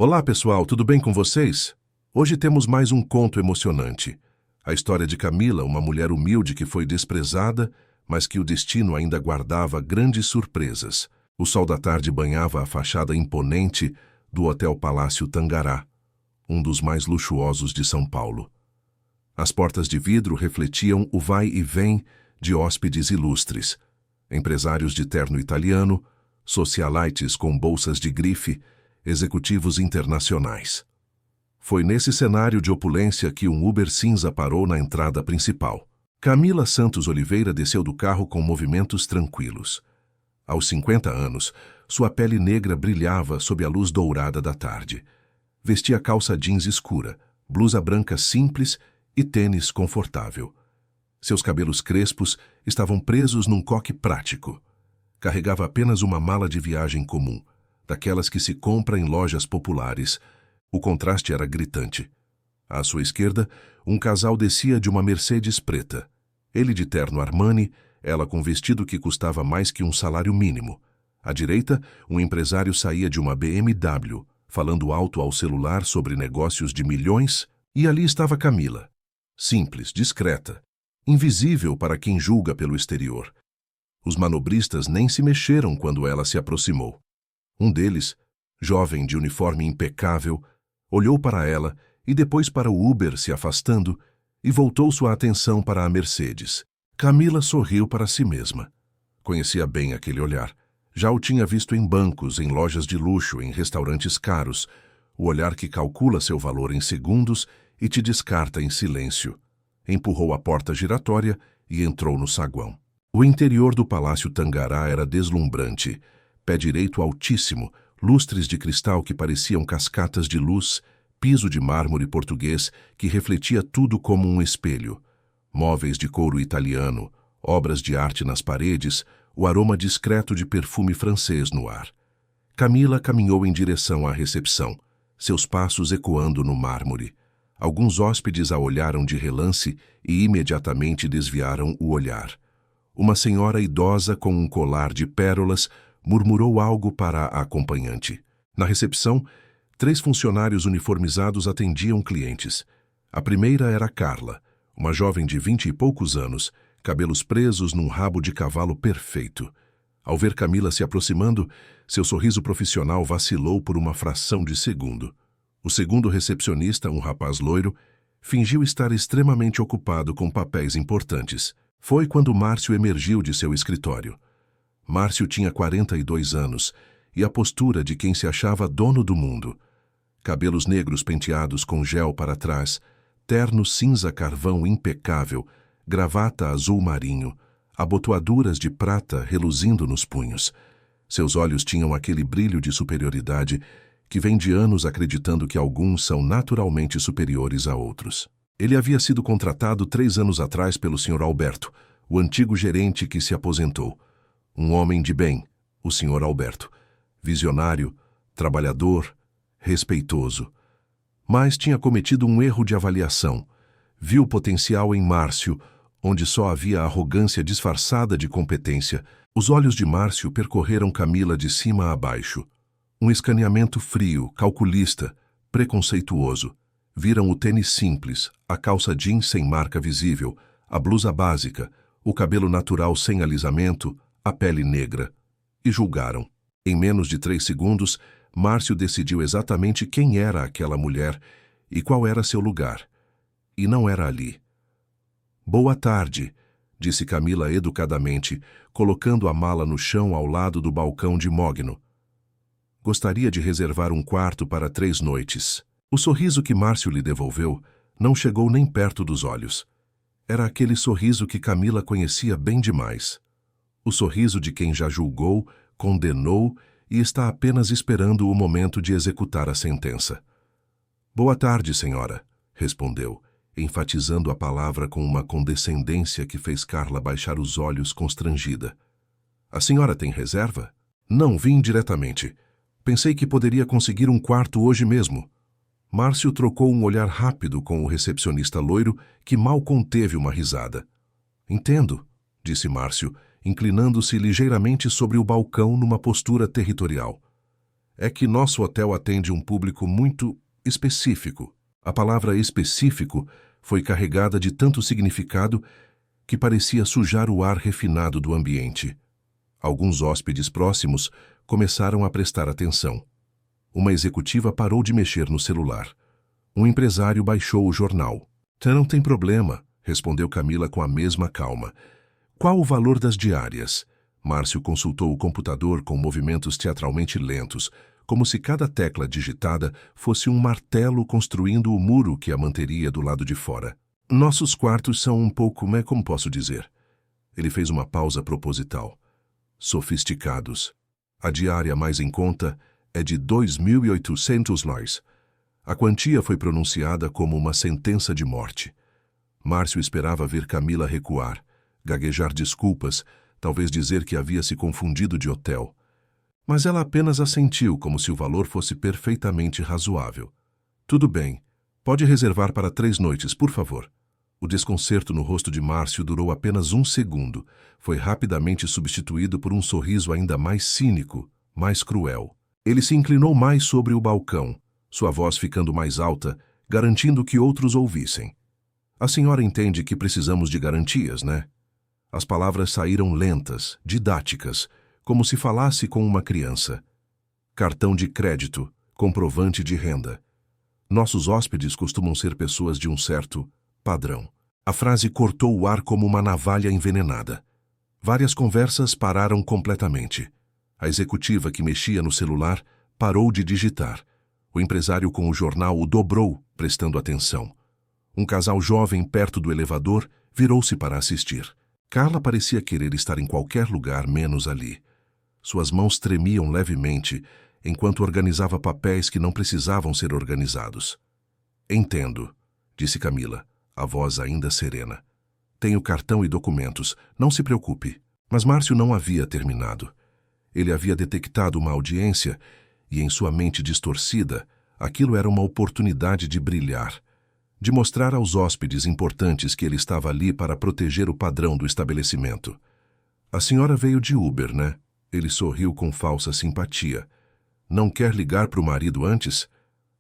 Olá, pessoal, tudo bem com vocês? Hoje temos mais um conto emocionante. A história de Camila, uma mulher humilde que foi desprezada, mas que o destino ainda guardava grandes surpresas. O sol da tarde banhava a fachada imponente do Hotel Palácio Tangará, um dos mais luxuosos de São Paulo. As portas de vidro refletiam o vai e vem de hóspedes ilustres, empresários de terno italiano, socialites com bolsas de grife, executivos internacionais. Foi nesse cenário de opulência que um Uber cinza parou na entrada principal. Camila Santos Oliveira desceu do carro com movimentos tranquilos. Aos 50 anos, sua pele negra brilhava sob a luz dourada da tarde. Vestia calça jeans escura, blusa branca simples e tênis confortável. Seus cabelos crespos estavam presos num coque prático. Carregava apenas uma mala de viagem comum, daquelas que se compra em lojas populares. O contraste era gritante. À sua esquerda, um casal descia de uma Mercedes preta. Ele de terno Armani, ela com vestido que custava mais que um salário mínimo. À direita, um empresário saía de uma BMW, falando alto ao celular sobre negócios de milhões, e ali estava Camila. Simples, discreta, invisível para quem julga pelo exterior. Os manobristas nem se mexeram quando ela se aproximou. Um deles, jovem de uniforme impecável, olhou para ela e depois para o Uber se afastando e voltou sua atenção para a Mercedes. Camila sorriu para si mesma. Conhecia bem aquele olhar. Já o tinha visto em bancos, em lojas de luxo, em restaurantes caros. O olhar que calcula seu valor em segundos e te descarta em silêncio. Empurrou a porta giratória e entrou no saguão. O interior do Palácio Tangará era deslumbrante. Pé direito altíssimo, lustres de cristal que pareciam cascatas de luz, piso de mármore português que refletia tudo como um espelho, móveis de couro italiano, obras de arte nas paredes, o aroma discreto de perfume francês no ar. Camila caminhou em direção à recepção, seus passos ecoando no mármore. Alguns hóspedes a olharam de relance e imediatamente desviaram o olhar. Uma senhora idosa com um colar de pérolas murmurou algo para a acompanhante. Na recepção, 3 funcionários uniformizados atendiam clientes. A primeira era Carla, uma jovem de 20 e poucos anos, cabelos presos num rabo de cavalo perfeito. Ao ver Camila se aproximando, seu sorriso profissional vacilou por uma fração de segundo. O segundo recepcionista, um rapaz loiro, fingiu estar extremamente ocupado com papéis importantes. Foi quando Márcio emergiu de seu escritório. Márcio tinha 42 anos e a postura de quem se achava dono do mundo. Cabelos negros penteados com gel para trás, terno cinza carvão impecável, gravata azul marinho, abotoaduras de prata reluzindo nos punhos. Seus olhos tinham aquele brilho de superioridade que vem de anos acreditando que alguns são naturalmente superiores a outros. Ele havia sido contratado 3 anos atrás pelo Sr. Alberto, o antigo gerente que se aposentou. Um homem de bem, o Sr. Alberto. Visionário, trabalhador, respeitoso. Mas tinha cometido um erro de avaliação. Viu potencial em Márcio, onde só havia arrogância disfarçada de competência. Os olhos de Márcio percorreram Camila de cima a baixo. Um escaneamento frio, calculista, preconceituoso. Viram o tênis simples, a calça jeans sem marca visível, a blusa básica, o cabelo natural sem alisamento, a pele negra. E julgaram. Em menos de 3 segundos, Márcio decidiu exatamente quem era aquela mulher e qual era seu lugar. E não era ali. Boa tarde, disse Camila educadamente, colocando a mala no chão ao lado do balcão de mogno. Gostaria de reservar um quarto para 3 noites. O sorriso que Márcio lhe devolveu não chegou nem perto dos olhos. Era aquele sorriso que Camila conhecia bem demais. O sorriso de quem já julgou, condenou e está apenas esperando o momento de executar a sentença. Boa tarde, senhora, respondeu, enfatizando a palavra com uma condescendência que fez Carla baixar os olhos constrangida. A senhora tem reserva? Não, vim diretamente. Pensei que poderia conseguir um quarto hoje mesmo. Márcio trocou um olhar rápido com o recepcionista loiro, que mal conteve uma risada. Entendo, disse Márcio, inclinando-se ligeiramente sobre o balcão numa postura territorial. É que nosso hotel atende um público muito específico. A palavra específico foi carregada de tanto significado que parecia sujar o ar refinado do ambiente. Alguns hóspedes próximos começaram a prestar atenção. Uma executiva parou de mexer no celular. Um empresário baixou o jornal. Não tem problema, respondeu Camila com a mesma calma. Qual o valor das diárias? Márcio consultou o computador com movimentos teatralmente lentos, como se cada tecla digitada fosse um martelo construindo o muro que a manteria do lado de fora. Nossos quartos são um pouco, como posso dizer? Ele fez uma pausa proposital. Sofisticados. A diária mais em conta é de 2.800 nós. A quantia foi pronunciada como uma sentença de morte. Márcio esperava ver Camila recuar, gaguejar desculpas, talvez dizer que havia se confundido de hotel. Mas ela apenas assentiu como se o valor fosse perfeitamente razoável. Tudo bem. Pode reservar para 3 noites, por favor. O desconcerto no rosto de Márcio durou apenas 1 segundo. Foi rapidamente substituído por um sorriso ainda mais cínico, mais cruel. Ele se inclinou mais sobre o balcão, sua voz ficando mais alta, garantindo que outros ouvissem. A senhora entende que precisamos de garantias, né? As palavras saíram lentas, didáticas, como se falasse com uma criança. Cartão de crédito, comprovante de renda. Nossos hóspedes costumam ser pessoas de um certo padrão. A frase cortou o ar como uma navalha envenenada. Várias conversas pararam completamente. A executiva que mexia no celular parou de digitar. O empresário com o jornal o dobrou, prestando atenção. Um casal jovem perto do elevador virou-se para assistir. Carla parecia querer estar em qualquer lugar menos ali. Suas mãos tremiam levemente enquanto organizava papéis que não precisavam ser organizados. Entendo, disse Camila, a voz ainda serena. Tenho cartão e documentos, não se preocupe. Mas Márcio não havia terminado. Ele havia detectado uma audiência e, em sua mente distorcida, aquilo era uma oportunidade de brilhar, de mostrar aos hóspedes importantes que ele estava ali para proteger o padrão do estabelecimento. A senhora veio de Uber, né? Ele sorriu com falsa simpatia. Não quer ligar para o marido antes?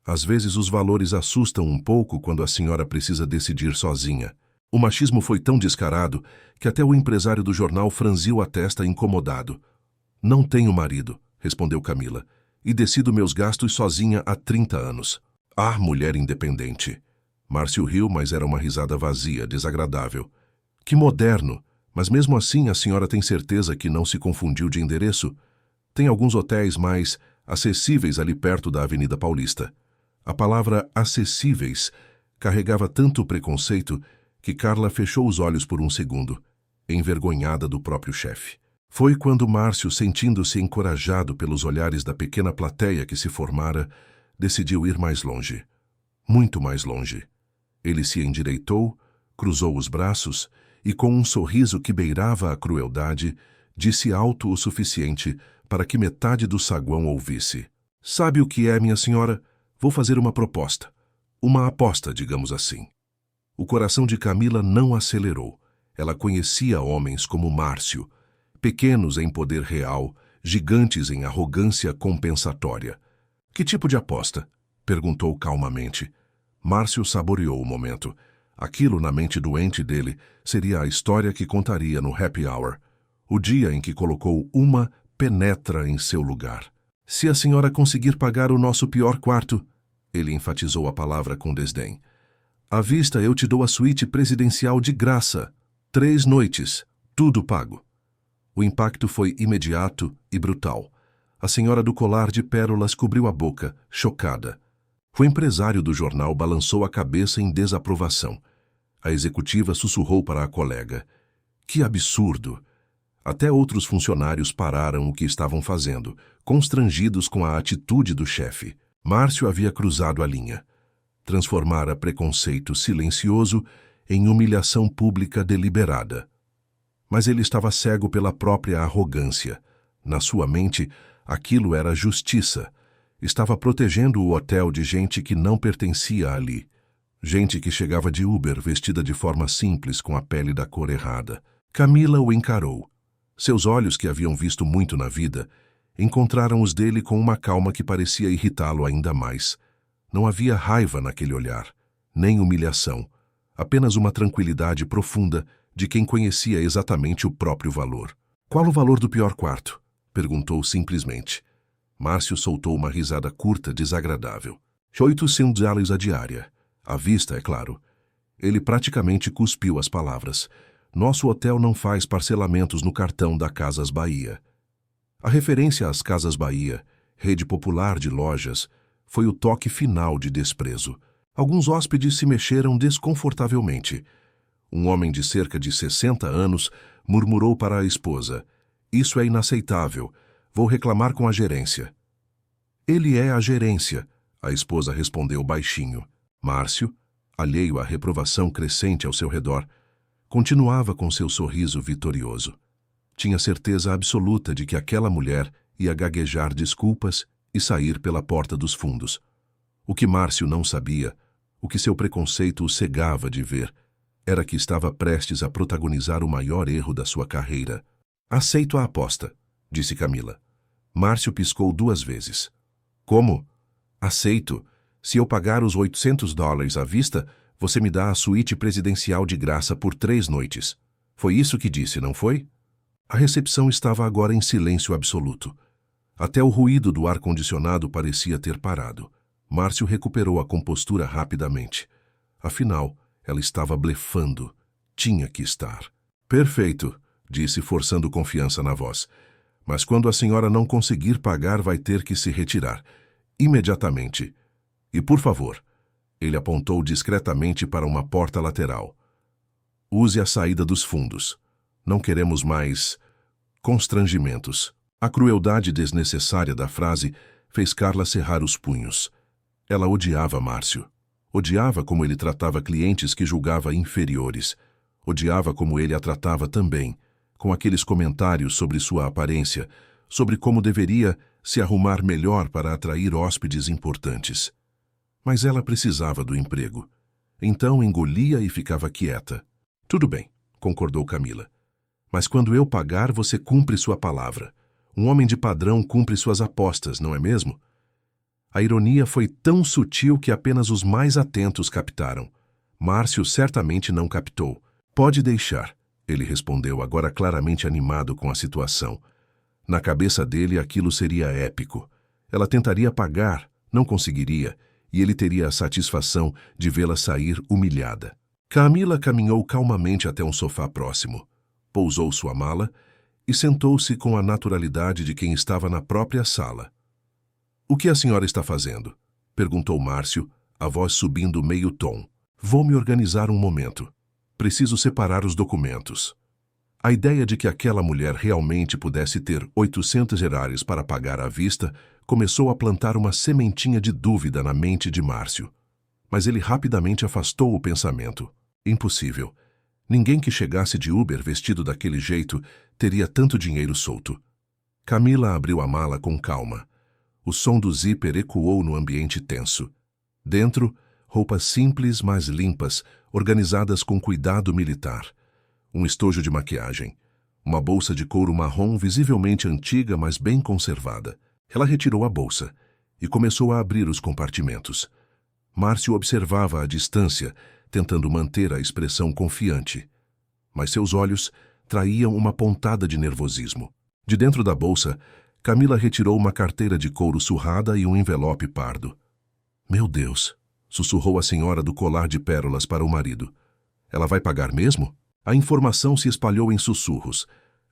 Às vezes os valores assustam um pouco quando a senhora precisa decidir sozinha. O machismo foi tão descarado que até o empresário do jornal franziu a testa incomodado. Não tenho marido, respondeu Camila, e decido meus gastos sozinha há 30 anos. Ah, mulher independente. Márcio riu, mas era uma risada vazia, desagradável. Que moderno! Mas mesmo assim a senhora tem certeza que não se confundiu de endereço? Tem alguns hotéis mais acessíveis ali perto da Avenida Paulista. A palavra acessíveis carregava tanto preconceito que Carla fechou os olhos por um segundo, envergonhada do próprio chefe. Foi quando Márcio, sentindo-se encorajado pelos olhares da pequena plateia que se formara, decidiu ir mais longe. Muito mais longe. Ele se endireitou, cruzou os braços e, com um sorriso que beirava a crueldade, disse alto o suficiente para que metade do saguão ouvisse. Sabe o que é, minha senhora? Vou fazer uma proposta. Uma aposta, digamos assim. O coração de Camila não acelerou. Ela conhecia homens como Márcio, pequenos em poder real, gigantes em arrogância compensatória. Que tipo de aposta? Perguntou calmamente. Márcio saboreou o momento. Aquilo na mente doente dele seria a história que contaria no happy hour, o dia em que colocou uma penetra em seu lugar. Se a senhora conseguir pagar o nosso pior quarto, ele enfatizou a palavra com desdém. À vista eu te dou a suíte presidencial de graça. 3 noites, tudo pago. O impacto foi imediato e brutal. A senhora do colar de pérolas cobriu a boca, chocada. O empresário do jornal balançou a cabeça em desaprovação. A executiva sussurrou para a colega. Que absurdo! Até outros funcionários pararam o que estavam fazendo, constrangidos com a atitude do chefe. Márcio havia cruzado a linha. Transformara preconceito silencioso em humilhação pública deliberada. Mas ele estava cego pela própria arrogância. Na sua mente, aquilo era justiça. Estava protegendo o hotel de gente que não pertencia ali. Gente que chegava de Uber vestida de forma simples com a pele da cor errada. Camila o encarou. Seus olhos, que haviam visto muito na vida, Encontraram os dele com uma calma que parecia irritá-lo ainda mais. Não havia raiva naquele olhar, nem humilhação, apenas uma tranquilidade profunda de quem conhecia exatamente o próprio valor. Qual o valor do pior quarto? Perguntou simplesmente. Márcio soltou uma risada curta, desagradável. $800 a diária. À vista, é claro. Ele praticamente cuspiu as palavras. Nosso hotel não faz parcelamentos no cartão da Casas Bahia. A referência às Casas Bahia, rede popular de lojas, foi o toque final de desprezo. Alguns hóspedes se mexeram desconfortavelmente. Um homem de cerca de 60 anos murmurou para a esposa: "Isso é inaceitável. Vou reclamar com a gerência." "Ele é a gerência", a esposa respondeu baixinho. Márcio, alheio à reprovação crescente ao seu redor, continuava com seu sorriso vitorioso. Tinha certeza absoluta de que aquela mulher ia gaguejar desculpas e sair pela porta dos fundos. O que Márcio não sabia, o que seu preconceito o cegava de ver, era que estava prestes a protagonizar o maior erro da sua carreira. "Aceito a aposta", disse Camila. Márcio piscou 2 vezes. "Como?" "Aceito. Se eu pagar os $800 à vista, você me dá a suíte presidencial de graça por 3 noites. Foi isso que disse, não foi?" A recepção estava agora em silêncio absoluto. Até o ruído do ar-condicionado parecia ter parado. Márcio recuperou a compostura rapidamente. Afinal, ela estava blefando. Tinha que estar. "Perfeito", disse, forçando confiança na voz. "Mas quando a senhora não conseguir pagar, vai ter que se retirar. Imediatamente. E, por favor", ele apontou discretamente para uma porta lateral, "use a saída dos fundos. Não queremos mais constrangimentos." A crueldade desnecessária da frase fez Carla cerrar os punhos. Ela odiava Márcio. Odiava como ele tratava clientes que julgava inferiores. Odiava como ele a tratava também, com aqueles comentários sobre sua aparência, sobre como deveria se arrumar melhor para atrair hóspedes importantes. Mas ela precisava do emprego. Então engolia e ficava quieta. "Tudo bem", concordou Camila. "Mas quando eu pagar, você cumpre sua palavra. Um homem de padrão cumpre suas apostas, não é mesmo?" A ironia foi tão sutil que apenas os mais atentos captaram. Márcio certamente não captou. "Pode deixar", ele respondeu, agora claramente animado com a situação. Na cabeça dele, aquilo seria épico. Ela tentaria pagar, não conseguiria, e ele teria a satisfação de vê-la sair humilhada. Camila caminhou calmamente até um sofá próximo, pousou sua mala e sentou-se com a naturalidade de quem estava na própria sala. "O que a senhora está fazendo?" perguntou Márcio, a voz subindo meio tom. "Vou me organizar um momento. Preciso separar os documentos." A ideia de que aquela mulher realmente pudesse ter $800 para pagar à vista começou a plantar uma sementinha de dúvida na mente de Márcio. Mas ele rapidamente afastou o pensamento. Impossível. Ninguém que chegasse de Uber vestido daquele jeito teria tanto dinheiro solto. Camila abriu a mala com calma. O som do zíper ecoou no ambiente tenso. Dentro, roupas simples, mas limpas, organizadas com cuidado militar. Um estojo de maquiagem. Uma bolsa de couro marrom visivelmente antiga, mas bem conservada. Ela retirou a bolsa e começou a abrir os compartimentos. Márcio observava à distância, tentando manter a expressão confiante. Mas seus olhos traíam uma pontada de nervosismo. De dentro da bolsa, Camila retirou uma carteira de couro surrada e um envelope pardo. "Meu Deus", sussurrou a senhora do colar de pérolas para o marido. "Ela vai pagar mesmo?" A informação se espalhou em sussurros.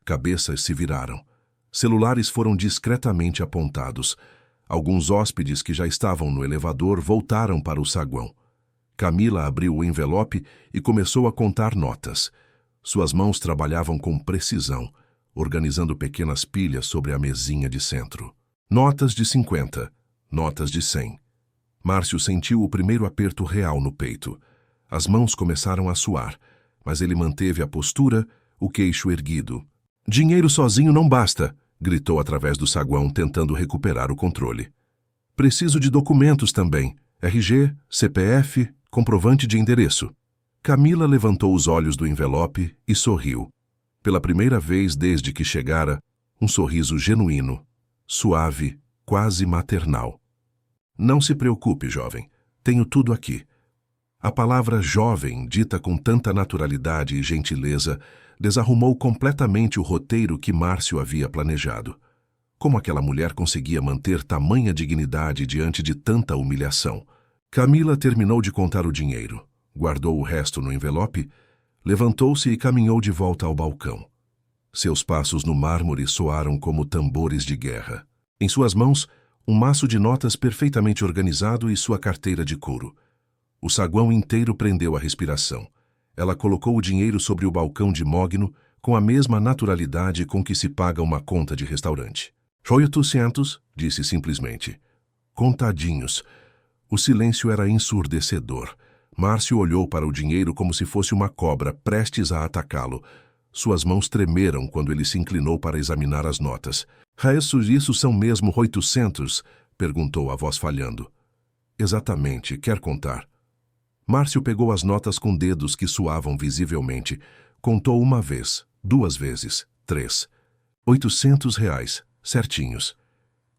Cabeças se viraram. Celulares foram discretamente apontados. Alguns hóspedes que já estavam no elevador voltaram para o saguão. Camila abriu o envelope e começou a contar notas. Suas mãos trabalhavam com precisão, organizando pequenas pilhas sobre a mesinha de centro. Notas de 50, notas de 100. Márcio sentiu o primeiro aperto real no peito. As mãos começaram a suar, mas ele manteve a postura, o queixo erguido. "Dinheiro sozinho não basta", gritou através do saguão, tentando recuperar o controle. "Preciso de documentos também. RG, CPF, comprovante de endereço." Camila levantou os olhos do envelope e sorriu. Pela primeira vez desde que chegara, um sorriso genuíno. suave, quase maternal. Não se preocupe, jovem. Tenho tudo aqui. A palavra jovem, dita com tanta naturalidade e gentileza, desarrumou completamente o roteiro que Márcio havia planejado. Como aquela mulher conseguia manter tamanha dignidade diante de tanta humilhação? Camila terminou de contar o dinheiro, guardou o resto no envelope, levantou-se e caminhou de volta ao balcão. Seus passos no mármore soaram como tambores de guerra. Em suas mãos, um maço de notas perfeitamente organizado e sua carteira de couro. O saguão inteiro prendeu a respiração. Ela colocou o dinheiro sobre o balcão de mogno com a mesma naturalidade com que se paga uma conta de restaurante. 800, disse simplesmente. Contadinhos. O silêncio era ensurdecedor. Márcio olhou para o dinheiro como se fosse uma cobra prestes a atacá-lo. Suas mãos tremeram quando ele se inclinou para examinar as notas. Isso são mesmo 800? Perguntou a voz falhando. Exatamente, quer contar? Márcio pegou as notas com dedos que suavam visivelmente. Contou uma vez, 2 vezes, 3. 800 reais, certinhos.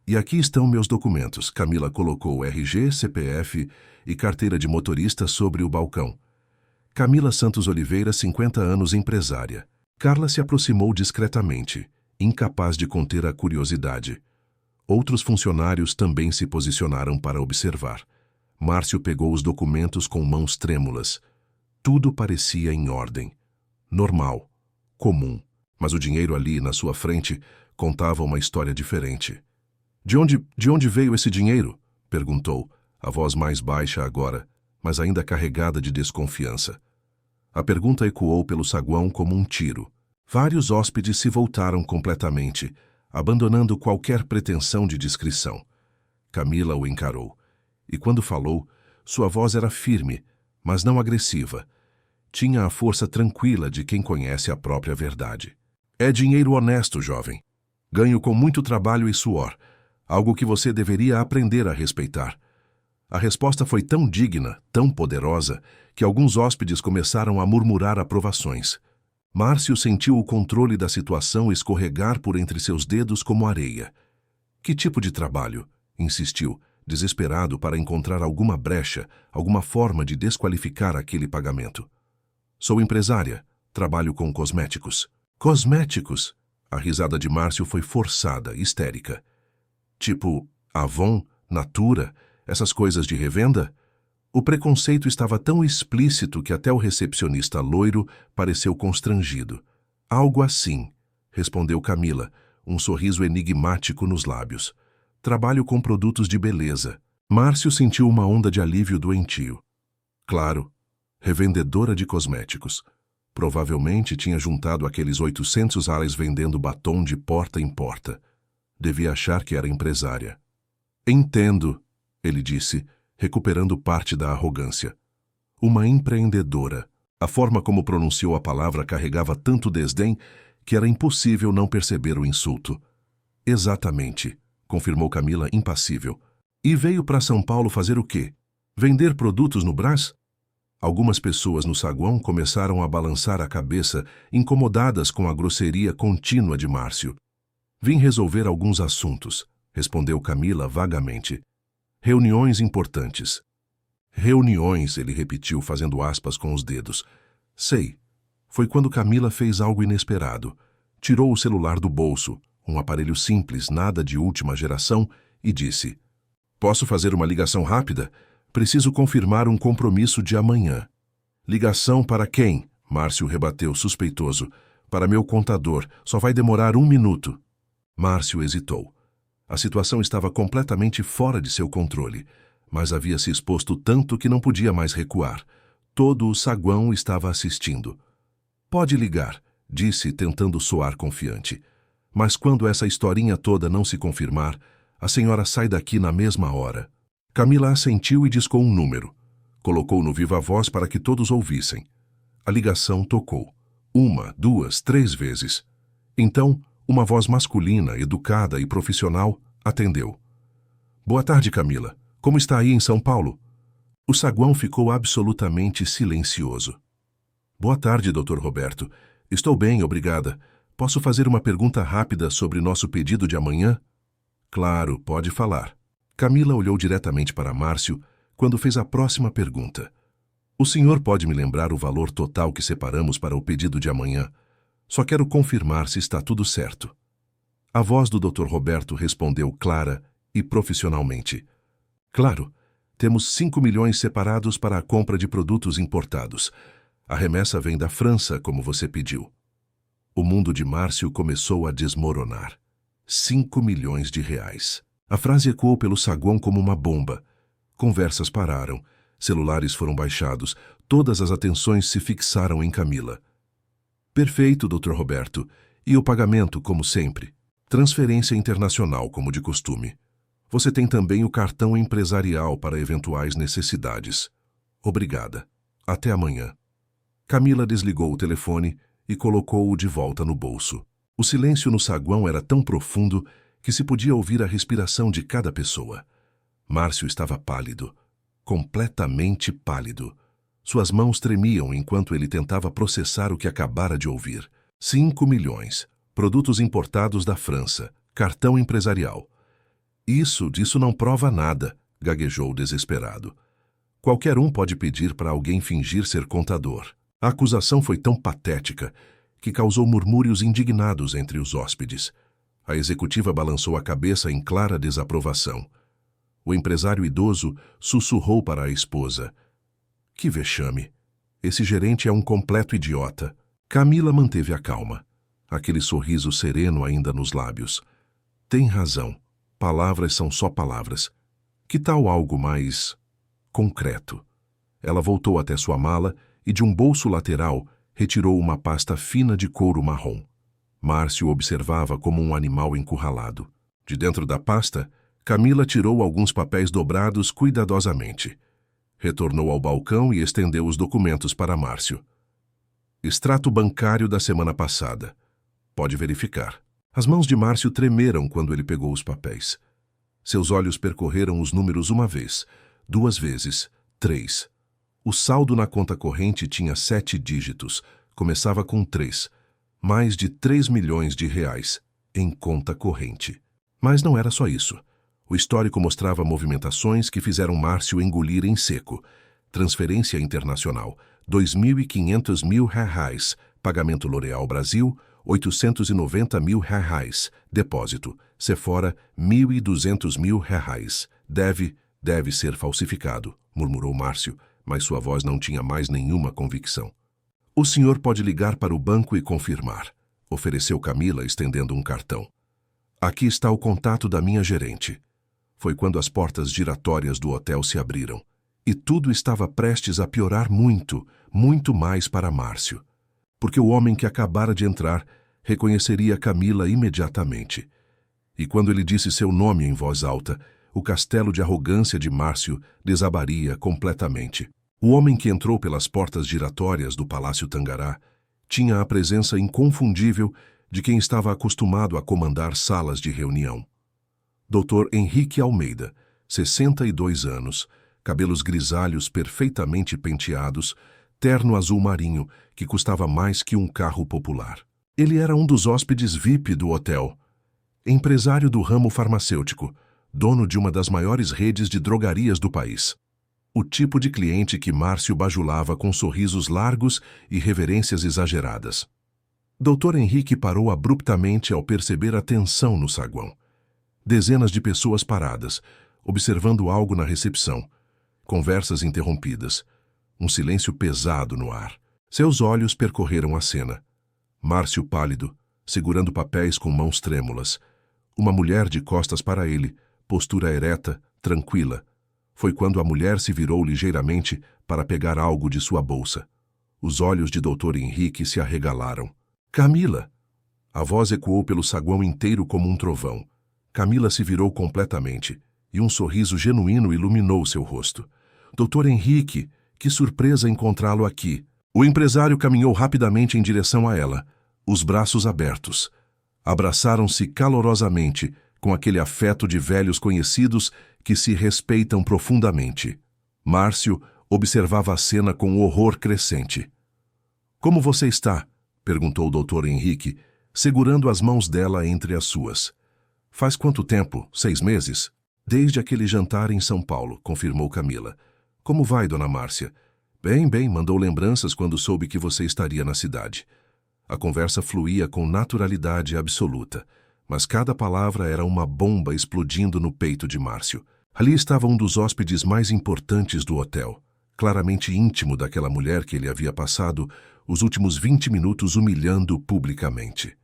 E aqui estão meus documentos. Camila colocou RG, CPF e carteira de motorista sobre o balcão. Camila Santos Oliveira, 50 anos, empresária. Carla se aproximou discretamente, incapaz de conter a curiosidade. Outros funcionários também se posicionaram para observar. Márcio pegou os documentos com mãos trêmulas. Tudo parecia em ordem. Normal. Comum. Mas o dinheiro ali, na sua frente, contava uma história diferente. De onde veio esse dinheiro? Perguntou, a voz mais baixa agora, mas ainda carregada de desconfiança. A pergunta ecoou pelo saguão como um tiro. Vários hóspedes se voltaram completamente, abandonando qualquer pretensão de discrição. Camila o encarou. E quando falou, sua voz era firme, mas não agressiva. Tinha a força tranquila de quem conhece a própria verdade. É dinheiro honesto, jovem. Ganho com muito trabalho e suor, algo que você deveria aprender a respeitar. A resposta foi tão digna, tão poderosa, que alguns hóspedes começaram a murmurar aprovações. Márcio sentiu o controle da situação escorregar por entre seus dedos como areia. Que tipo de trabalho? Insistiu, desesperado para encontrar alguma brecha, alguma forma de desqualificar aquele pagamento. Sou empresária. Trabalho com cosméticos. Cosméticos? A risada de Márcio foi forçada, histérica. Tipo, Avon, Natura, essas coisas de revenda? O preconceito estava tão explícito que até o recepcionista loiro pareceu constrangido. Algo assim, respondeu Camila, um sorriso enigmático nos lábios. Trabalho com produtos de beleza. Márcio sentiu uma onda de alívio doentio. Claro, revendedora de cosméticos. Provavelmente tinha juntado aqueles 800 reais vendendo batom de porta em porta. Devia achar que era empresária. Entendo, ele disse, recuperando parte da arrogância. Uma empreendedora. A forma como pronunciou a palavra carregava tanto desdém que era impossível não perceber o insulto. Exatamente, confirmou Camila impassível. E veio para São Paulo fazer o quê? Vender produtos no Brás? Algumas pessoas no saguão começaram a balançar a cabeça, incomodadas com a grosseria contínua de Márcio. Vim resolver alguns assuntos, respondeu Camila vagamente. Reuniões importantes. Reuniões, ele repetiu, fazendo aspas com os dedos. Sei. Foi quando Camila fez algo inesperado. Tirou o celular do bolso, um aparelho simples, nada de última geração, e disse: Posso fazer uma ligação rápida? Preciso confirmar um compromisso de amanhã. Ligação para quem? Márcio rebateu, suspeitoso. Para meu contador. Só vai demorar 1 minuto. Márcio hesitou. A situação estava completamente fora de seu controle, mas havia se exposto tanto que não podia mais recuar. Todo o saguão estava assistindo. Pode ligar, disse, tentando soar confiante. Mas quando essa historinha toda não se confirmar, a senhora sai daqui na mesma hora. Camila assentiu e discou um número. Colocou no viva-voz para que todos ouvissem. A ligação tocou. 1, 2, 3 vezes. Então, uma voz masculina, educada e profissional, atendeu. Boa tarde, Camila. Como está aí em São Paulo? O saguão ficou absolutamente silencioso. Boa tarde, Dr. Roberto. Estou bem, obrigada. Posso fazer uma pergunta rápida sobre nosso pedido de amanhã? Claro, pode falar. Camila olhou diretamente para Márcio quando fez a próxima pergunta. O senhor pode me lembrar o valor total que separamos para o pedido de amanhã? Só quero confirmar se está tudo certo. A voz do Dr. Roberto respondeu clara e profissionalmente. Claro, temos 5 milhões separados para a compra de produtos importados. A remessa vem da França, como você pediu. O mundo de Márcio começou a desmoronar. 5 milhões de reais. A frase ecoou pelo saguão como uma bomba. Conversas pararam, celulares foram baixados, todas as atenções se fixaram em Camila. Perfeito, Dr. Roberto. E o pagamento, como sempre? Transferência internacional, como de costume. Você tem também o cartão empresarial para eventuais necessidades. Obrigada. Até amanhã. Camila desligou o telefone e colocou-o de volta no bolso. O silêncio no saguão era tão profundo que se podia ouvir a respiração de cada pessoa. Márcio estava pálido, completamente pálido. Suas mãos tremiam enquanto ele tentava processar o que acabara de ouvir. 5 milhões. Produtos importados da França. Cartão empresarial. Disso não prova nada, gaguejou desesperado. Qualquer um pode pedir para alguém fingir ser contador. A acusação foi tão patética que causou murmúrios indignados entre os hóspedes. A executiva balançou a cabeça em clara desaprovação. O empresário idoso sussurrou para a esposa. Que vexame! Esse gerente é um completo idiota. Camila manteve a calma, aquele sorriso sereno ainda nos lábios. Tem razão. Palavras são só palavras. Que tal algo mais concreto? Ela voltou até sua mala e de um bolso lateral retirou uma pasta fina de couro marrom. Márcio observava como um animal encurralado. De dentro da pasta, Camila tirou alguns papéis dobrados cuidadosamente. Retornou ao balcão e estendeu os documentos para Márcio. Extrato bancário da semana passada. Pode verificar. As mãos de Márcio tremeram quando ele pegou os papéis. Seus olhos percorreram os números uma vez, 2 vezes, 3. O saldo na conta corrente tinha 7 dígitos, começava com 3. Mais de 3 milhões de reais em conta corrente. Mas não era só isso. O histórico mostrava movimentações que fizeram Márcio engolir em seco. Transferência internacional, 2.500 mil reais. Pagamento L'Oréal Brasil, 890 mil reais. Depósito, Sephora, 1.200 mil reais. Deve ser falsificado, murmurou Márcio, mas sua voz não tinha mais nenhuma convicção. O senhor pode ligar para o banco e confirmar, ofereceu Camila, estendendo um cartão. Aqui está o contato da minha gerente. Foi quando as portas giratórias do hotel se abriram. E tudo estava prestes a piorar muito, muito mais para Márcio. Porque o homem que acabara de entrar reconheceria Camila imediatamente. E quando ele disse seu nome em voz alta, o castelo de arrogância de Márcio desabaria completamente. O homem que entrou pelas portas giratórias do Palácio Tangará tinha a presença inconfundível de quem estava acostumado a comandar salas de reunião. Dr. Henrique Almeida, 62 anos, cabelos grisalhos perfeitamente penteados, terno azul marinho que custava mais que um carro popular. Ele era um dos hóspedes VIP do hotel. Empresário do ramo farmacêutico, dono de uma das maiores redes de drogarias do país. O tipo de cliente que Márcio bajulava com sorrisos largos e reverências exageradas. Dr. Henrique parou abruptamente ao perceber a tensão no saguão. Dezenas de pessoas paradas, observando algo na recepção. Conversas interrompidas. Um silêncio pesado no ar. Seus olhos percorreram a cena. Márcio pálido, segurando papéis com mãos trêmulas. Uma mulher de costas para ele, postura ereta, tranquila. Foi quando a mulher se virou ligeiramente para pegar algo de sua bolsa. Os olhos de Dr. Henrique se arregalaram. Camila! A voz ecoou pelo saguão inteiro como um trovão. Camila se virou completamente, e um sorriso genuíno iluminou seu rosto. Dr. Henrique, que surpresa encontrá-lo aqui. O empresário caminhou rapidamente em direção a ela, os braços abertos. Abraçaram-se calorosamente, com aquele afeto de velhos conhecidos que se respeitam profundamente. Márcio observava a cena com horror crescente. Como você está? Perguntou o Dr. Henrique, segurando as mãos dela entre as suas. Faz quanto tempo? 6 meses? Desde aquele jantar em São Paulo, confirmou Camila. Como vai, dona Márcia? Bem, mandou lembranças quando soube que você estaria na cidade. A conversa fluía com naturalidade absoluta, mas cada palavra era uma bomba explodindo no peito de Márcio. Ali estava um dos hóspedes mais importantes do hotel, claramente íntimo daquela mulher que ele havia passado os últimos 20 minutos humilhando publicamente.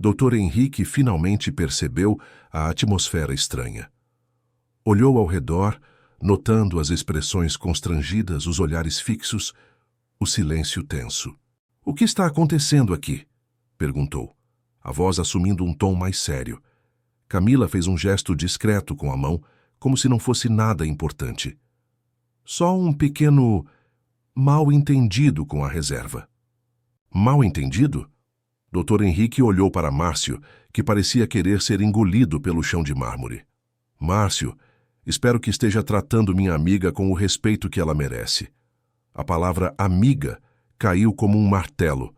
Dr. Henrique finalmente percebeu a atmosfera estranha. Olhou ao redor, notando as expressões constrangidas, os olhares fixos, o silêncio tenso. "O que está acontecendo aqui?" perguntou, a voz assumindo um tom mais sério. Camila fez um gesto discreto com a mão, como se não fosse nada importante. Só um pequeno mal-entendido com a reserva. Mal-entendido? Dr. Henrique olhou para Márcio, que parecia querer ser engolido pelo chão de mármore. "Márcio, espero que esteja tratando minha amiga com o respeito que ela merece." A palavra amiga caiu como um martelo.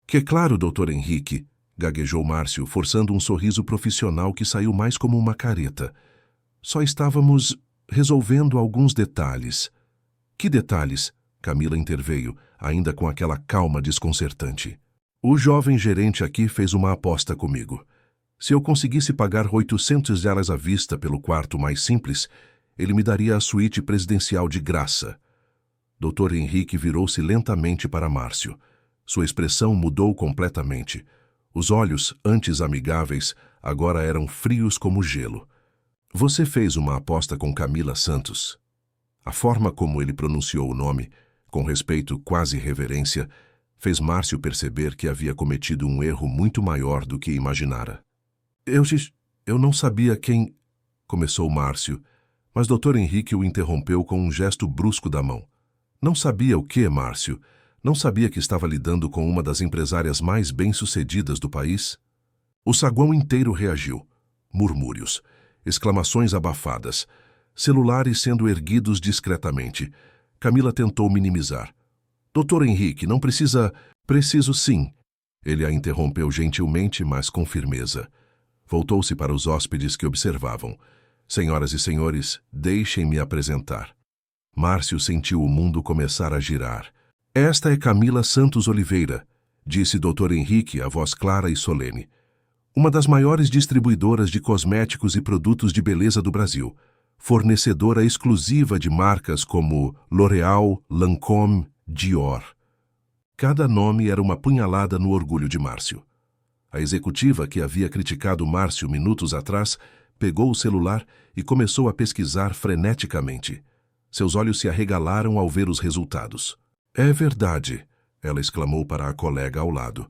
"Que claro, Dr. Henrique", gaguejou Márcio, forçando um sorriso profissional que saiu mais como uma careta. "Só estávamos resolvendo alguns detalhes." "Que detalhes?" Camila interveio, ainda com aquela calma desconcertante. "O jovem gerente aqui fez uma aposta comigo. Se eu conseguisse pagar $800 à vista pelo quarto mais simples, ele me daria a suíte presidencial de graça." Dr. Henrique virou-se lentamente para Márcio. Sua expressão mudou completamente. Os olhos, antes amigáveis, agora eram frios como gelo. "Você fez uma aposta com Camila Santos." A forma como ele pronunciou o nome, com respeito, quase reverência, fez Márcio perceber que havia cometido um erro muito maior do que imaginara. Eu não sabia quem..." começou Márcio, mas Dr. Henrique o interrompeu com um gesto brusco da mão. "Não sabia o quê, Márcio? Não sabia que estava lidando com uma das empresárias mais bem-sucedidas do país?" O saguão inteiro reagiu. Murmúrios, exclamações abafadas, celulares sendo erguidos discretamente. Camila tentou minimizar. "Dr. Henrique, não precisa..." "Preciso sim." Ele a interrompeu gentilmente, mas com firmeza. Voltou-se para os hóspedes que observavam. "Senhoras e senhores, deixem-me apresentar." Márcio sentiu o mundo começar a girar. "Esta é Camila Santos Oliveira", disse Dr. Henrique, a voz clara e solene. "Uma das maiores distribuidoras de cosméticos e produtos de beleza do Brasil. Fornecedora exclusiva de marcas como L'Oréal, Lancôme, Dior." Cada nome era uma punhalada no orgulho de Márcio. A executiva que havia criticado Márcio minutos atrás pegou o celular e começou a pesquisar freneticamente. Seus olhos se arregalaram ao ver os resultados. "É verdade", ela exclamou para a colega ao lado.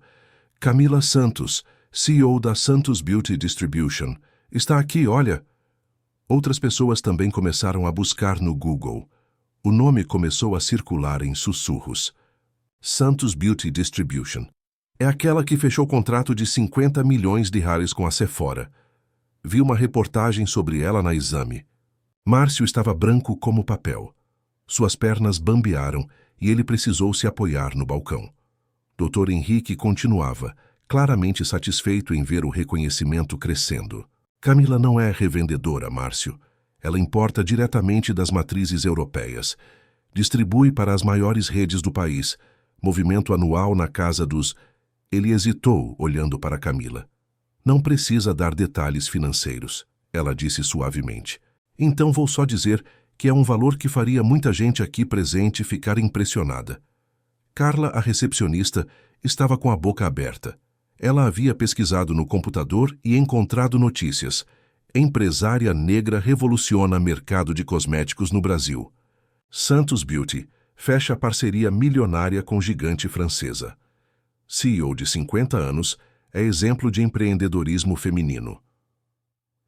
"Camila Santos, CEO da Santos Beauty Distribution. Está aqui, olha." Outras pessoas também começaram a buscar no Google. O nome começou a circular em sussurros. Santos Beauty Distribution. É aquela que fechou contrato de $50 milhões com a Sephora. Vi uma reportagem sobre ela na Exame. Márcio estava branco como papel. Suas pernas bambearam e ele precisou se apoiar no balcão. Dr. Henrique continuava, claramente satisfeito em ver o reconhecimento crescendo. "Camila não é revendedora, Márcio. Ela importa diretamente das matrizes europeias. Distribui para as maiores redes do país. Movimento anual na casa dos..." Ele hesitou, olhando para Camila. "Não precisa dar detalhes financeiros", ela disse suavemente. "Então vou só dizer que é um valor que faria muita gente aqui presente ficar impressionada." Carla, a recepcionista, estava com a boca aberta. Ela havia pesquisado no computador e encontrado notícias. "Empresária negra revoluciona mercado de cosméticos no Brasil." Santos Beauty fecha parceria milionária com gigante francesa. CEO de 50 anos, é exemplo de empreendedorismo feminino.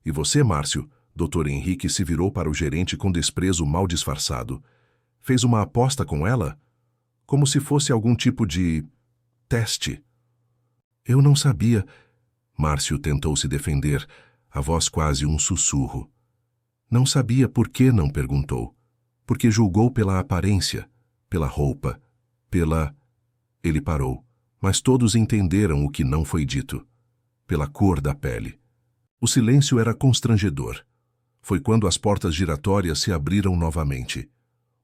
"E você, Márcio?" Dr. Henrique se virou para o gerente com desprezo mal disfarçado. "Fez uma aposta com ela? Como se fosse algum tipo de... teste." "Eu não sabia." Márcio tentou se defender, a voz quase um sussurro. "Não sabia por que não perguntou. Porque julgou pela aparência, pela roupa, pela..." Ele parou, mas todos entenderam o que não foi dito. "Pela cor da pele." O silêncio era constrangedor. Foi quando as portas giratórias se abriram novamente.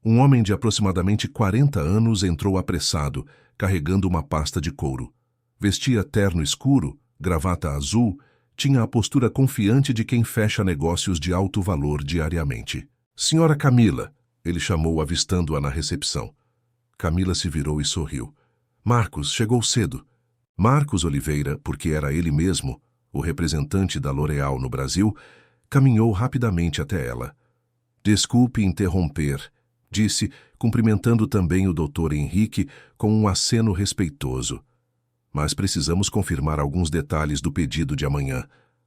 Um homem de aproximadamente 40 anos entrou apressado, carregando uma pasta de couro. Vestia terno escuro, gravata azul, tinha a postura confiante de quem fecha negócios de alto valor diariamente. Senhora Camila, ele chamou avistando-a na recepção. Camila se virou e sorriu. Marcos chegou cedo. Marcos Oliveira, porque era ele mesmo, o representante da L'Oréal no Brasil, caminhou rapidamente até ela. Desculpe interromper, disse, cumprimentando também o Dr. Henrique com um aceno respeitoso. Mas precisamos confirmar alguns detalhes do pedido de amanhã.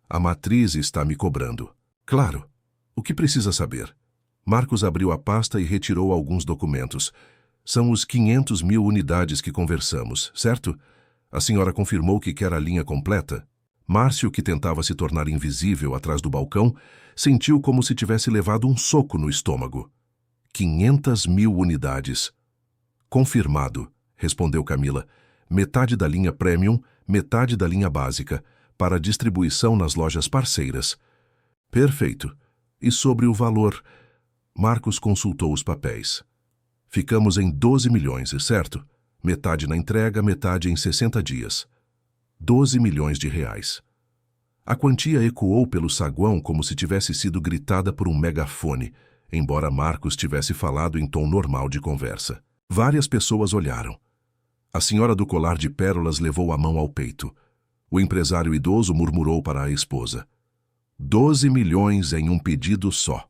A matriz está me cobrando. Claro. O que precisa saber? Marcos abriu a pasta e retirou alguns documentos. São os 500.000 unidades que conversamos, certo? A senhora confirmou que quer a linha completa? Márcio, que tentava se tornar invisível atrás do balcão, sentiu como se tivesse levado um soco no estômago. 500.000 unidades. Confirmado, respondeu Camila. Metade da linha Premium, metade da linha básica, para distribuição nas lojas parceiras. Perfeito. E sobre o valor? Marcos consultou os papéis. Ficamos em 12 milhões, certo? Metade na entrega, metade em 60 dias. 12 milhões de reais. A quantia ecoou pelo saguão como se tivesse sido gritada por um megafone, embora Marcos tivesse falado em tom normal de conversa. Várias pessoas olharam. A senhora do colar de pérolas levou a mão ao peito. O empresário idoso murmurou para a esposa. 12 milhões em um pedido só.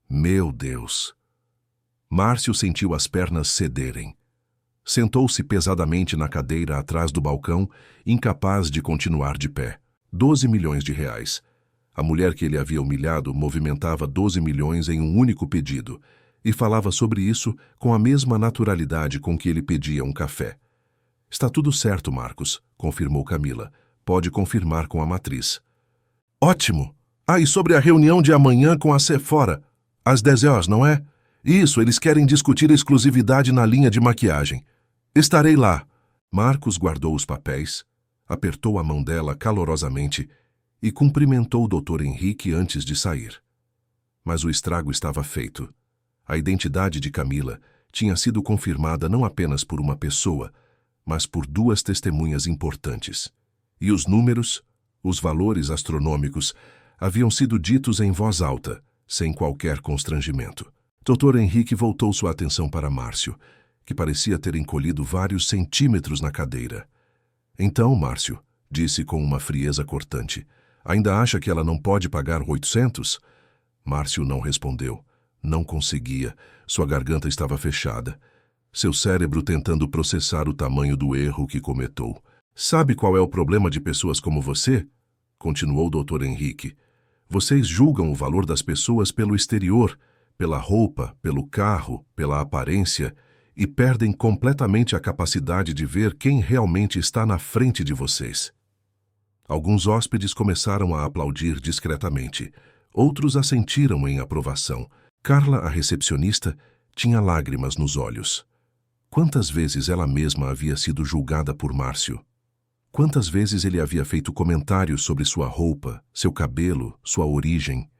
Meu Deus! Márcio sentiu as pernas cederem. Sentou-se pesadamente na cadeira atrás do balcão, incapaz de continuar de pé. 12 milhões de reais. A mulher que ele havia humilhado movimentava 12 milhões em um único pedido e falava sobre isso com a mesma naturalidade com que ele pedia um café. Está tudo certo, Marcos, confirmou Camila. Pode confirmar com a matriz. Ótimo! E sobre a reunião de amanhã com a Sephora? Às 10 horas, não é? Isso, eles querem discutir a exclusividade na linha de maquiagem. Estarei lá. Marcos guardou os papéis, apertou a mão dela calorosamente e cumprimentou o Dr. Henrique antes de sair. Mas o estrago estava feito. A identidade de Camila tinha sido confirmada não apenas por uma pessoa, mas por duas testemunhas importantes. E os números, os valores astronômicos, haviam sido ditos em voz alta, sem qualquer constrangimento. Dr. Henrique voltou sua atenção para Márcio, que parecia ter encolhido vários centímetros na cadeira. Então, Márcio, disse com uma frieza cortante, ainda acha que ela não pode pagar 800? Márcio não respondeu. Não conseguia. Sua garganta estava fechada. Seu cérebro tentando processar o tamanho do erro que cometeu. Sabe qual é o problema de pessoas como você? Continuou o Dr. Henrique. Vocês julgam o valor das pessoas pelo exterior, pela roupa, pelo carro, pela aparência, e perdem completamente a capacidade de ver quem realmente está na frente de vocês. Alguns hóspedes começaram a aplaudir discretamente. Outros assentiram em aprovação. Carla, a recepcionista, tinha lágrimas nos olhos. Quantas vezes ela mesma havia sido julgada por Márcio? Quantas vezes ele havia feito comentários sobre sua roupa, seu cabelo, sua origem?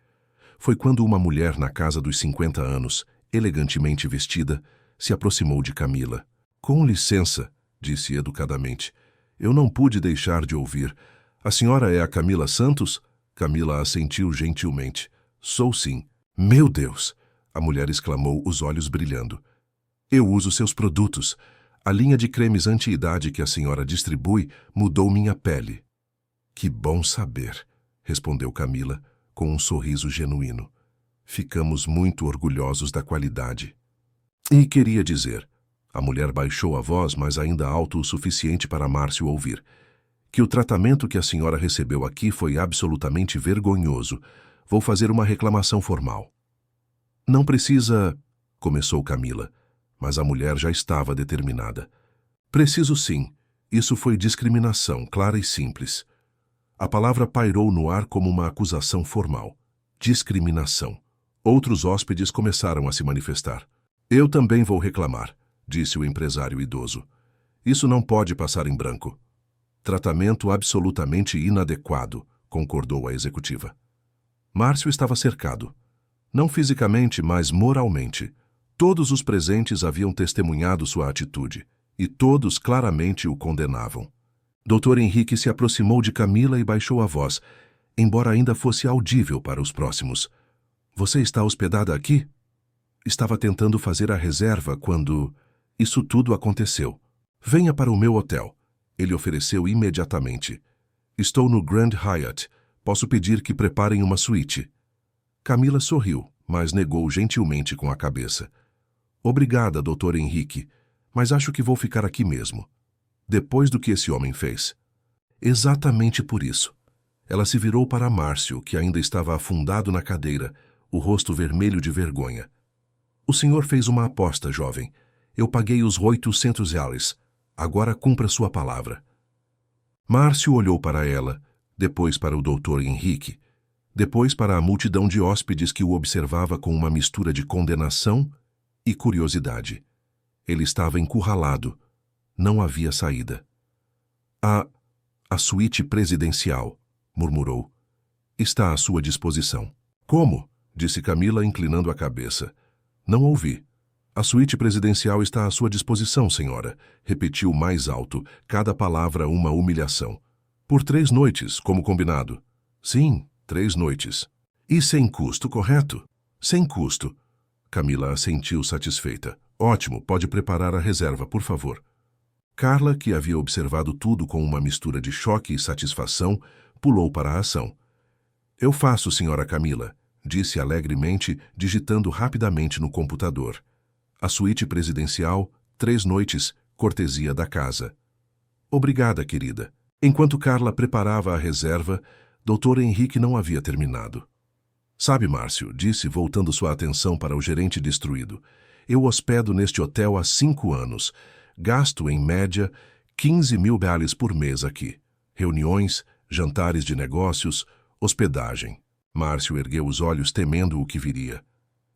Foi quando uma mulher na casa dos 50 anos, elegantemente vestida, se aproximou de Camila. Com licença, disse educadamente. Eu não pude deixar de ouvir. A senhora é a Camila Santos? Camila assentiu gentilmente. Sou sim. Meu Deus! A mulher exclamou, os olhos brilhando. Eu uso seus produtos. A linha de cremes anti-idade que a senhora distribui mudou minha pele. Que bom saber, respondeu Camila, com um sorriso genuíno. Ficamos muito orgulhosos da qualidade. E queria dizer, a mulher baixou a voz, mas ainda alto o suficiente para Márcio ouvir, que o tratamento que a senhora recebeu aqui foi absolutamente vergonhoso. Vou fazer uma reclamação formal. Não precisa... começou Camila, mas a mulher já estava determinada. Preciso sim. Isso foi discriminação, clara e simples. A palavra pairou no ar como uma acusação formal. Discriminação. Outros hóspedes começaram a se manifestar. Eu também vou reclamar, disse o empresário idoso. Isso não pode passar em branco. Tratamento absolutamente inadequado, concordou a executiva. Márcio estava cercado. Não fisicamente, mas moralmente. Todos os presentes haviam testemunhado sua atitude, e todos claramente o condenavam. Dr. Henrique se aproximou de Camila e baixou a voz, embora ainda fosse audível para os próximos. Você está hospedada aqui? Estava tentando fazer a reserva quando isso tudo aconteceu. Venha para o meu hotel. Ele ofereceu imediatamente. Estou no Grand Hyatt. Posso pedir que preparem uma suíte. Camila sorriu, mas negou gentilmente com a cabeça. Obrigada, Dr. Henrique, mas acho que vou ficar aqui mesmo. Depois do que esse homem fez. Exatamente por isso. Ela se virou para Márcio, que ainda estava afundado na cadeira, o rosto vermelho de vergonha. O senhor fez uma aposta, jovem. Eu paguei os R$800. Agora cumpra sua palavra. Márcio olhou para ela, depois para o Dr. Henrique, depois para a multidão de hóspedes que o observava com uma mistura de condenação e curiosidade. Ele estava encurralado. Não havia saída. A suíte presidencial, murmurou. Está à sua disposição. Como? Disse Camila, inclinando a cabeça. Não ouvi. A suíte presidencial está à sua disposição, senhora, repetiu mais alto, cada palavra uma humilhação. Por 3 noites, como combinado. Sim, 3 noites. E sem custo, correto? Sem custo. Camila assentiu satisfeita. Ótimo, pode preparar a reserva, por favor. Carla, que havia observado tudo com uma mistura de choque e satisfação, pulou para a ação. Eu faço, senhora Camila, disse alegremente, digitando rapidamente no computador. A suíte presidencial, 3 noites, cortesia da casa. Obrigada, querida. Enquanto Carla preparava a reserva, Dr. Henrique não havia terminado. Sabe, Márcio, disse, voltando sua atenção para o gerente destruído, eu hospedo neste hotel há 5 anos. Gasto, em média, R$15.000 por mês aqui. Reuniões, jantares de negócios, hospedagem. Márcio ergueu os olhos temendo o que viria.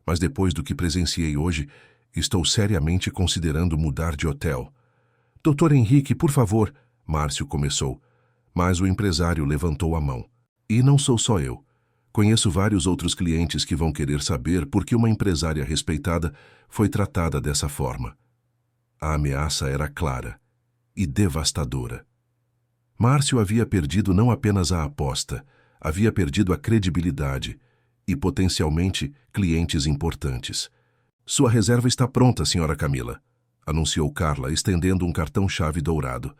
Mas depois do que presenciei hoje, estou seriamente considerando mudar de hotel. Dr. Henrique, por favor, Márcio começou. Mas o empresário levantou a mão. E não sou só eu. Conheço vários outros clientes que vão querer saber por que uma empresária respeitada foi tratada dessa forma. A ameaça era clara e devastadora. Márcio havia perdido não apenas a aposta, havia perdido a credibilidade e, potencialmente, clientes importantes. Sua reserva está pronta, senhora Camila, anunciou Carla, estendendo um cartão-chave dourado.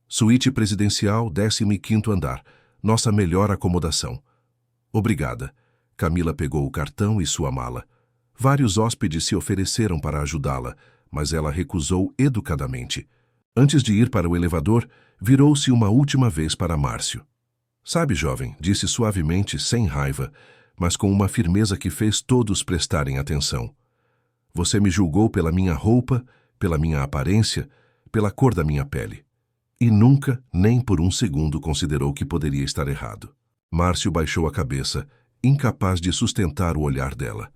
Suíte presidencial, 15º andar. Nossa melhor acomodação. Obrigada. Camila pegou o cartão e sua mala. Vários hóspedes se ofereceram para ajudá-la, mas ela recusou educadamente. Antes de ir para o elevador, virou-se uma última vez para Márcio. Sabe, jovem, disse suavemente, sem raiva, mas com uma firmeza que fez todos prestarem atenção. Você me julgou pela minha roupa, pela minha aparência, pela cor da minha pele. E nunca, nem por um segundo, considerou que poderia estar errado. Márcio baixou a cabeça, incapaz de sustentar o olhar dela.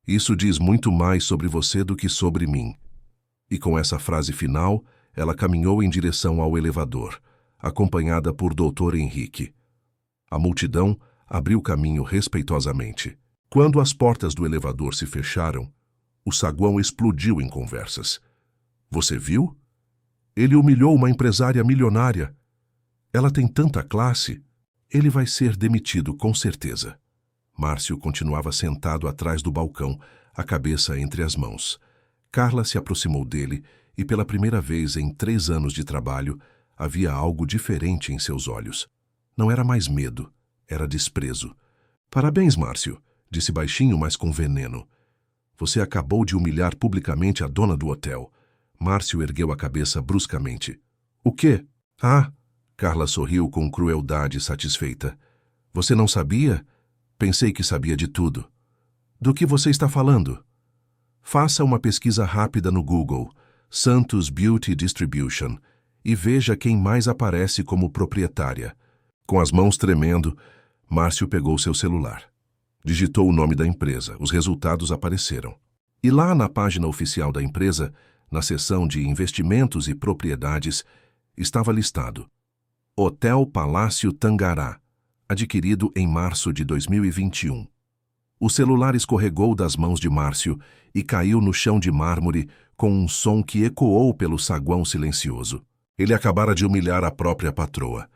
Isso diz muito mais sobre você do que sobre mim. E com essa frase final, ela caminhou em direção ao elevador, acompanhada por Dr. Henrique. A multidão abriu caminho respeitosamente. Quando as portas do elevador se fecharam, o saguão explodiu em conversas. Você viu? Ele humilhou uma empresária milionária. Ela tem tanta classe. Ele vai ser demitido, com certeza. Márcio continuava sentado atrás do balcão, a cabeça entre as mãos. Carla se aproximou dele e, pela primeira vez em 3 anos de trabalho, havia algo diferente em seus olhos. Não era mais medo, era desprezo. Parabéns, Márcio, disse baixinho, mas com veneno. Você acabou de humilhar publicamente a dona do hotel. Márcio ergueu a cabeça bruscamente. O quê? Ah! Carla sorriu com crueldade satisfeita. Você não sabia? Pensei que sabia de tudo. Do que você está falando? Faça uma pesquisa rápida no Google, Santos Beauty Distribution, e veja quem mais aparece como proprietária. Com as mãos tremendo, Márcio pegou seu celular. Digitou o nome da empresa. Os resultados apareceram. E lá na página oficial da empresa, na seção de investimentos e propriedades, estava listado: Hotel Palácio Tangará, adquirido em março de 2021. O celular escorregou das mãos de Márcio e caiu no chão de mármore com um som que ecoou pelo saguão silencioso. Ele acabara de humilhar a própria patroa.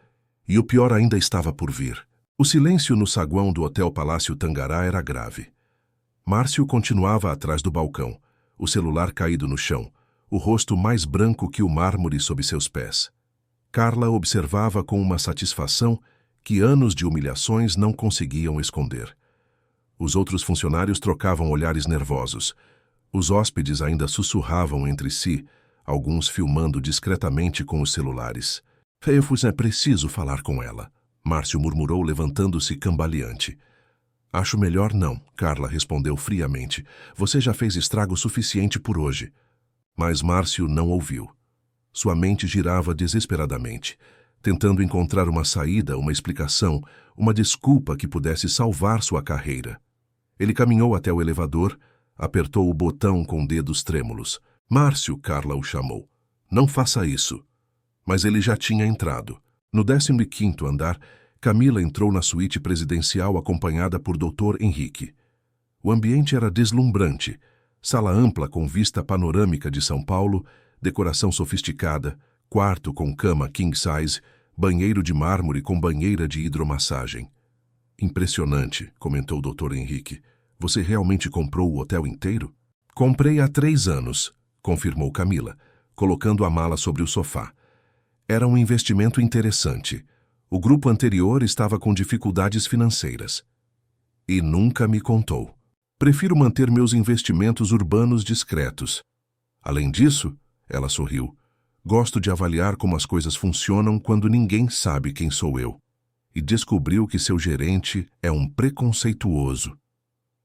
E o pior ainda estava por vir. O silêncio no saguão do Hotel Palácio Tangará era grave. Márcio continuava atrás do balcão, o celular caído no chão, o rosto mais branco que o mármore sob seus pés. Carla observava com uma satisfação que anos de humilhações não conseguiam esconder. Os outros funcionários trocavam olhares nervosos. Os hóspedes ainda sussurravam entre si, alguns filmando discretamente com os celulares. É preciso falar com ela, Márcio murmurou, levantando-se cambaleante. Acho melhor não, Carla respondeu friamente. Você já fez estrago suficiente por hoje. Mas Márcio não ouviu. Sua mente girava desesperadamente, tentando encontrar uma saída, uma explicação, uma desculpa que pudesse salvar sua carreira. Ele caminhou até o elevador, apertou o botão com dedos trêmulos. Márcio, Carla o chamou. Não faça isso. Mas ele já tinha entrado. No 15º andar, Camila entrou na suíte presidencial acompanhada por Dr. Henrique. O ambiente era deslumbrante. Sala ampla com vista panorâmica de São Paulo, decoração sofisticada, quarto com cama king size, banheiro de mármore com banheira de hidromassagem. Impressionante, comentou o Dr. Henrique. Você realmente comprou o hotel inteiro? Comprei há 3 anos, confirmou Camila, colocando a mala sobre o sofá. Era um investimento interessante. O grupo anterior estava com dificuldades financeiras. E nunca me contou. Prefiro manter meus investimentos urbanos discretos. Além disso, ela sorriu, gosto de avaliar como as coisas funcionam quando ninguém sabe quem sou eu. E descobriu que seu gerente é um preconceituoso.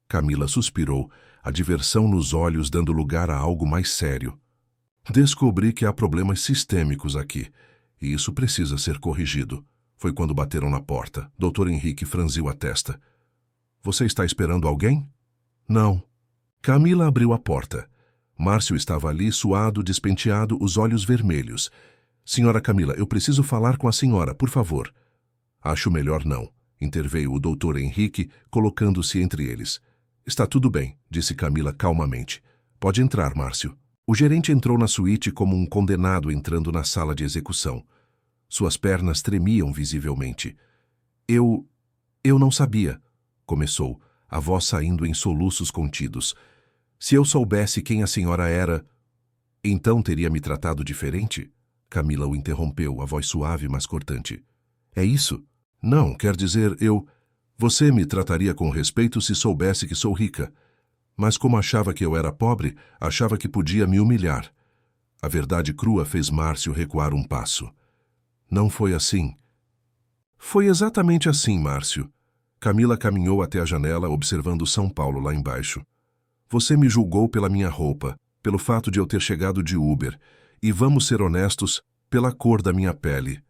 Camila suspirou, a diversão nos olhos dando lugar a algo mais sério. Descobri que há problemas sistêmicos aqui, e isso precisa ser corrigido. Foi quando bateram na porta. Dr. Henrique franziu a testa. Você está esperando alguém? Não. Camila abriu a porta. Márcio estava ali, suado, despenteado, os olhos vermelhos. Senhora Camila, eu preciso falar com a senhora, por favor. Acho melhor não, interveio o Dr. Henrique, colocando-se entre eles. Está tudo bem, disse Camila calmamente. Pode entrar, Márcio. O gerente entrou na suíte como um condenado entrando na sala de execução. Suas pernas tremiam visivelmente. Eu não sabia, começou, a voz saindo em soluços contidos. Se eu soubesse quem a senhora era, então teria me tratado diferente? Camila o interrompeu, a voz suave, mas cortante. É isso? Não, quer dizer, Você me trataria com respeito se soubesse que sou rica. Mas como achava que eu era pobre, achava que podia me humilhar. A verdade crua fez Márcio recuar um passo. Não foi assim. Foi exatamente assim, Márcio. Camila caminhou até a janela, observando São Paulo lá embaixo. Você me julgou pela minha roupa, pelo fato de eu ter chegado de Uber, e vamos ser honestos, pela cor da minha pele.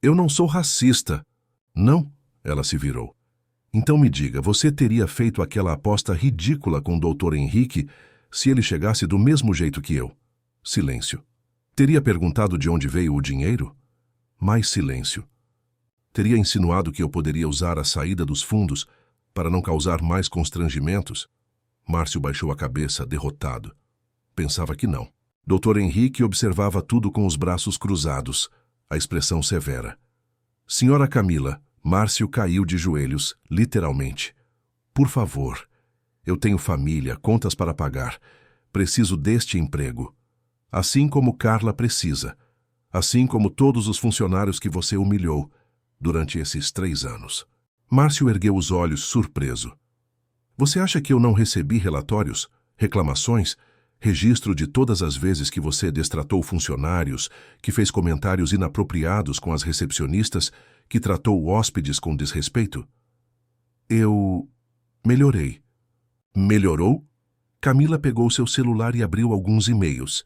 Eu não sou racista. Não, ela se virou. Então me diga, você teria feito aquela aposta ridícula com o Dr. Henrique se ele chegasse do mesmo jeito que eu? Silêncio. Teria perguntado de onde veio o dinheiro? Mais silêncio. Teria insinuado que eu poderia usar a saída dos fundos para não causar mais constrangimentos? Márcio baixou a cabeça, derrotado. Pensava que não. Dr. Henrique observava tudo com os braços cruzados, a expressão severa. Senhora Camila, Márcio caiu de joelhos, literalmente. Por favor, eu tenho família, contas para pagar. Preciso deste emprego. Assim como Carla precisa. Assim como todos os funcionários que você humilhou durante esses 3 anos. Márcio ergueu os olhos, surpreso. Você acha que eu não recebi relatórios, reclamações, registro de todas as vezes que você destratou funcionários, que fez comentários inapropriados com as recepcionistas, que tratou hóspedes com desrespeito? Eu melhorei. Melhorou? Camila pegou seu celular e abriu alguns e-mails.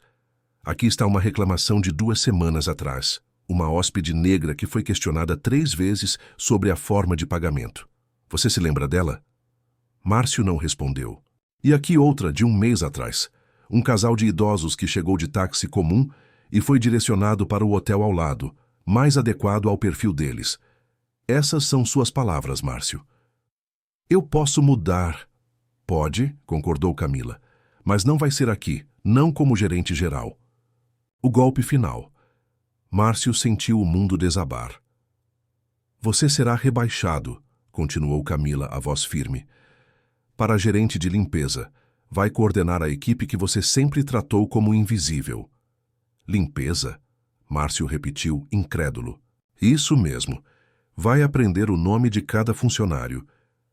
Aqui está uma reclamação de 2 semanas atrás. Uma hóspede negra que foi questionada 3 vezes sobre a forma de pagamento. Você se lembra dela? Márcio não respondeu. E aqui outra de 1 mês atrás. Um casal de idosos que chegou de táxi comum e foi direcionado para o hotel ao lado, mais adequado ao perfil deles. Essas são suas palavras, Márcio. Eu posso mudar. Pode, concordou Camila. Mas não vai ser aqui, não como gerente geral. O golpe final. Márcio sentiu o mundo desabar. Você será rebaixado, continuou Camila, a voz firme. Para gerente de limpeza, vai coordenar a equipe que você sempre tratou como invisível. Limpeza? Márcio repetiu, incrédulo. Isso mesmo. Vai aprender o nome de cada funcionário.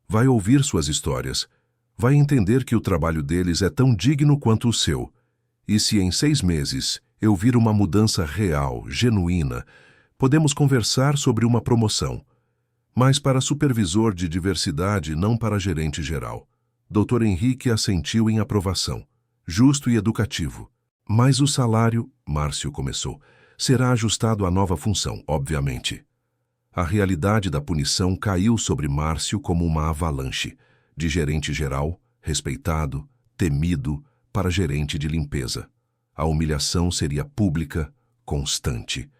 Vai ouvir suas histórias. Vai entender que o trabalho deles é tão digno quanto o seu. E se em 6 meses eu vir uma mudança real, genuína, podemos conversar sobre uma promoção. Mas para supervisor de diversidade, não para gerente geral. Dr. Henrique assentiu em aprovação. Justo e educativo. Mas o salário, Márcio começou, será ajustado à nova função, obviamente. A realidade da punição caiu sobre Márcio como uma avalanche, de gerente geral, respeitado, temido, para gerente de limpeza. A humilhação seria pública, constante.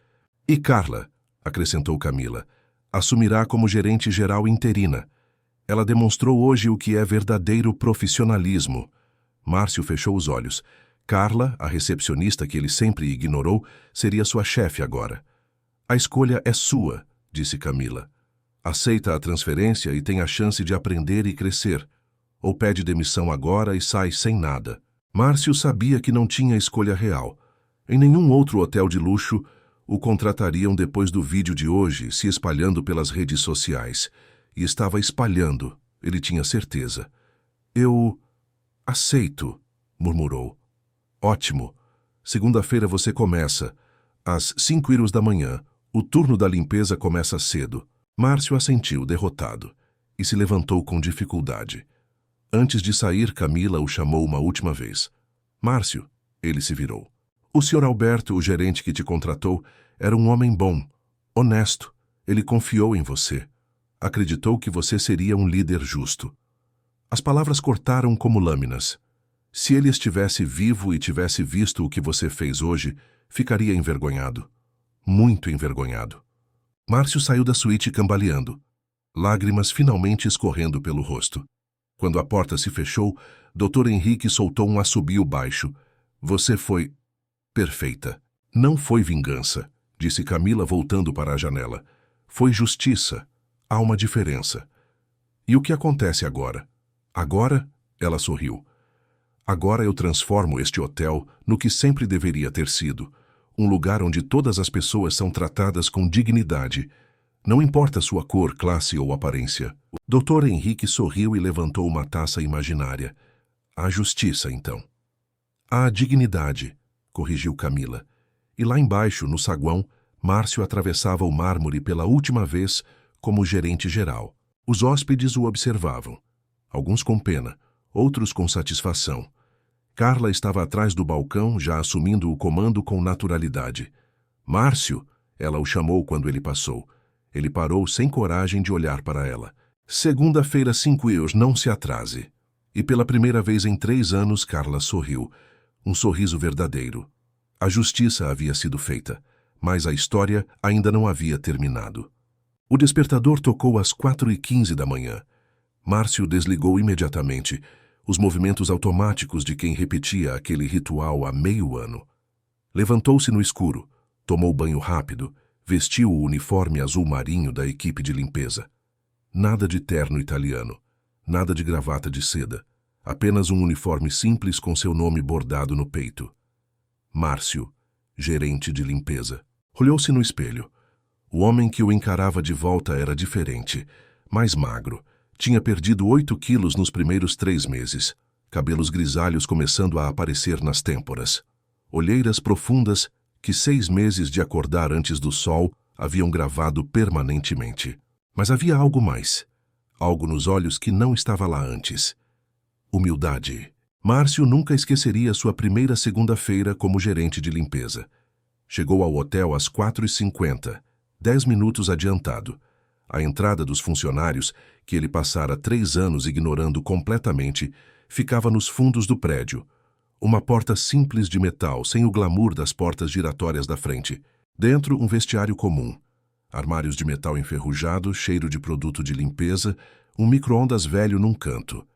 E Carla, acrescentou Camila, assumirá como gerente geral interina. Ela demonstrou hoje o que é verdadeiro profissionalismo. Márcio fechou os olhos. Carla, a recepcionista que ele sempre ignorou, seria sua chefe agora. A escolha é sua, disse Camila. Aceita a transferência e tem a chance de aprender e crescer. Ou pede demissão agora e sai sem nada. Márcio sabia que não tinha escolha real. Em nenhum outro hotel de luxo o contratariam depois do vídeo de hoje se espalhando pelas redes sociais. E estava espalhando, ele tinha certeza. Eu aceito, murmurou. Ótimo. Segunda-feira você começa. Às 5h da manhã. O turno da limpeza começa cedo. Márcio assentiu, derrotado, e se levantou com dificuldade. Antes de sair, Camila o chamou uma última vez. Márcio, ele se virou. O Sr. Alberto, o gerente que te contratou, era um homem bom, honesto. Ele confiou em você. Acreditou que você seria um líder justo. As palavras cortaram como lâminas. Se ele estivesse vivo e tivesse visto o que você fez hoje, ficaria envergonhado. Muito envergonhado. Márcio saiu da suíte cambaleando, lágrimas finalmente escorrendo pelo rosto. Quando a porta se fechou, Dr. Henrique soltou um assobio baixo. Você foi perfeita. Não foi vingança, disse Camila voltando para a janela. Foi justiça. Há uma diferença. E o que acontece agora? Agora, ela sorriu. Agora eu transformo este hotel no que sempre deveria ter sido. Um lugar onde todas as pessoas são tratadas com dignidade. Não importa sua cor, classe ou aparência. O Dr. Henrique sorriu e levantou uma taça imaginária. A justiça, então. A dignidade, corrigiu Camila. E lá embaixo, no saguão, Márcio atravessava o mármore pela última vez como gerente geral. Os hóspedes o observavam. Alguns com pena, outros com satisfação. Carla estava atrás do balcão, já assumindo o comando com naturalidade. Márcio, ela o chamou quando ele passou. Ele parou sem coragem de olhar para ela. Segunda-feira, 5h, não se atrase. E pela primeira vez em 3 anos, Carla sorriu. Um sorriso verdadeiro. A justiça havia sido feita, mas a história ainda não havia terminado. O despertador tocou às 4h15 da manhã. Márcio desligou imediatamente, os movimentos automáticos de quem repetia aquele ritual há meio ano. Levantou-se no escuro, tomou banho rápido, vestiu o uniforme azul marinho da equipe de limpeza. Nada de terno italiano, nada de gravata de seda, apenas um uniforme simples com seu nome bordado no peito. Márcio, gerente de limpeza. Olhou-se no espelho. O homem que o encarava de volta era diferente, mais magro. Tinha perdido 8 quilos nos primeiros 3 meses, cabelos grisalhos começando a aparecer nas têmporas. Olheiras profundas que 6 meses de acordar antes do sol haviam gravado permanentemente. Mas havia algo mais, algo nos olhos que não estava lá antes. Humildade. Márcio nunca esqueceria sua primeira segunda-feira como gerente de limpeza. Chegou ao hotel às 4h50, 10 minutos adiantado. A entrada dos funcionários, que ele passara 3 anos ignorando completamente, ficava nos fundos do prédio. Uma porta simples de metal, sem o glamour das portas giratórias da frente. Dentro, um vestiário comum. Armários de metal enferrujado, cheiro de produto de limpeza, um micro-ondas velho num canto.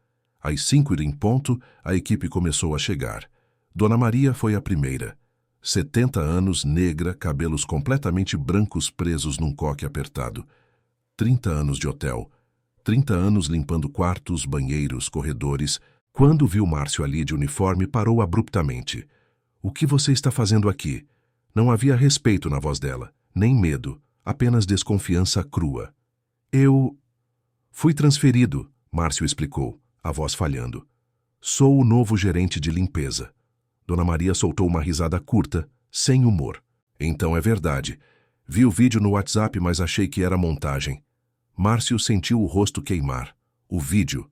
Às 5 em ponto, a equipe começou a chegar. Dona Maria foi a primeira. 70 anos, negra, cabelos completamente brancos presos num coque apertado. 30 anos de hotel. 30 anos limpando quartos, banheiros, corredores. Quando viu Márcio ali de uniforme, parou abruptamente. "O que você está fazendo aqui?" Não havia respeito na voz dela, nem medo, apenas desconfiança crua. "Eu... fui transferido", Márcio explicou, a voz falhando. "Sou o novo gerente de limpeza." Dona Maria soltou uma risada curta, sem humor. "Então é verdade. Vi o vídeo no WhatsApp, mas achei que era montagem." Márcio sentiu o rosto queimar. O vídeo.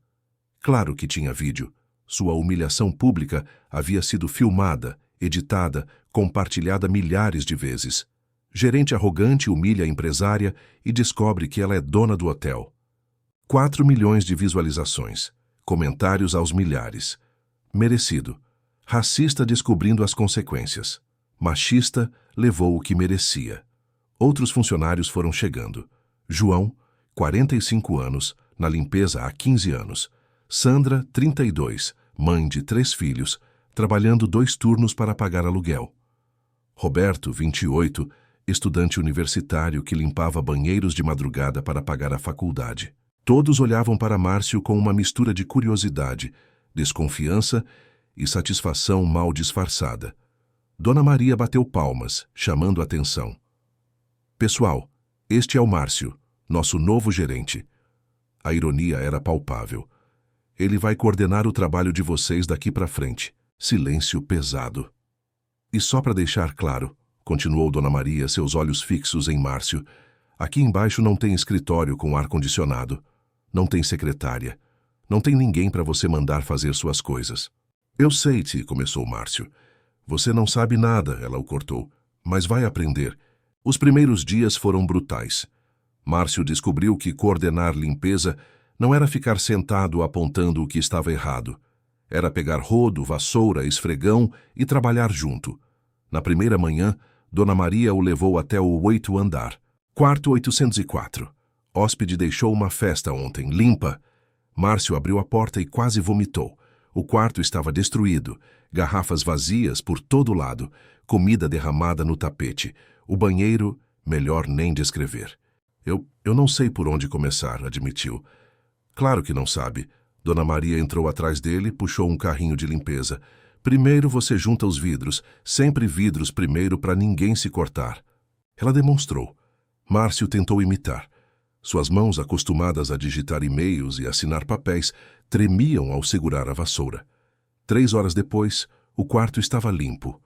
Claro que tinha vídeo. Sua humilhação pública havia sido filmada, editada, compartilhada milhares de vezes. Gerente arrogante humilha a empresária e descobre que ela é dona do hotel. 4 milhões de visualizações. Comentários aos milhares. Merecido. Racista descobrindo as consequências. Machista levou o que merecia. Outros funcionários foram chegando. João, 45 anos, na limpeza há 15 anos. Sandra, 32, mãe de 3 filhos, trabalhando 2 turnos para pagar aluguel. Roberto, 28, estudante universitário que limpava banheiros de madrugada para pagar a faculdade. Todos olhavam para Márcio com uma mistura de curiosidade, desconfiança e satisfação mal disfarçada. Dona Maria bateu palmas, chamando a atenção. "Pessoal, este é o Márcio, nosso novo gerente." A ironia era palpável. "Ele vai coordenar o trabalho de vocês daqui para frente." Silêncio pesado. "E só para deixar claro", continuou Dona Maria, seus olhos fixos em Márcio, "aqui embaixo não tem escritório com ar-condicionado. Não tem secretária. Não tem ninguém para você mandar fazer suas coisas." "Eu sei, Ti", começou Márcio. "Você não sabe nada", ela o cortou, "mas vai aprender." Os primeiros dias foram brutais. Márcio descobriu que coordenar limpeza não era ficar sentado apontando o que estava errado. Era pegar rodo, vassoura, esfregão e trabalhar junto. Na primeira manhã, Dona Maria o levou até o 8º andar. Quarto 804. Hóspede deixou uma festa ontem, limpa. Márcio abriu a porta e quase vomitou. O quarto estava destruído, garrafas vazias por todo lado, comida derramada no tapete. O banheiro, melhor nem descrever. Eu não sei por onde começar", admitiu. "Claro que não sabe." Dona Maria entrou atrás dele e puxou um carrinho de limpeza. "Primeiro você junta os vidros, sempre vidros primeiro para ninguém se cortar." Ela demonstrou. Márcio tentou imitar. Suas mãos, acostumadas a digitar e-mails e assinar papéis, tremiam ao segurar a vassoura. 3 horas depois, o quarto estava limpo.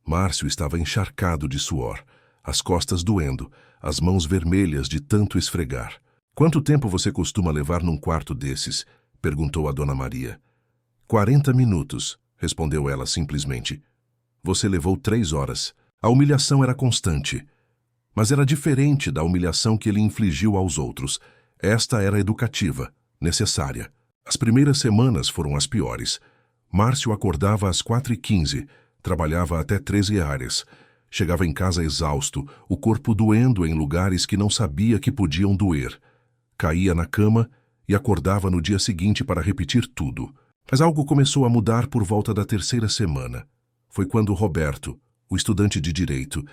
Márcio estava encharcado de suor, as costas doendo, as mãos vermelhas de tanto esfregar. "Quanto tempo você costuma levar num quarto desses?" perguntou a Dona Maria. 40 minutos, respondeu ela simplesmente. "Você levou 3 horas. A humilhação era constante. Mas era diferente da humilhação que ele infligiu aos outros. Esta era educativa, necessária. As primeiras semanas foram as piores. Márcio acordava às 4h15, trabalhava até 13h. Chegava em casa exausto, o corpo doendo em lugares que não sabia que podiam doer. Caía na cama e acordava no dia seguinte para repetir tudo. Mas algo começou a mudar por volta da 3ª semana. Foi quando Roberto, o estudante de direito,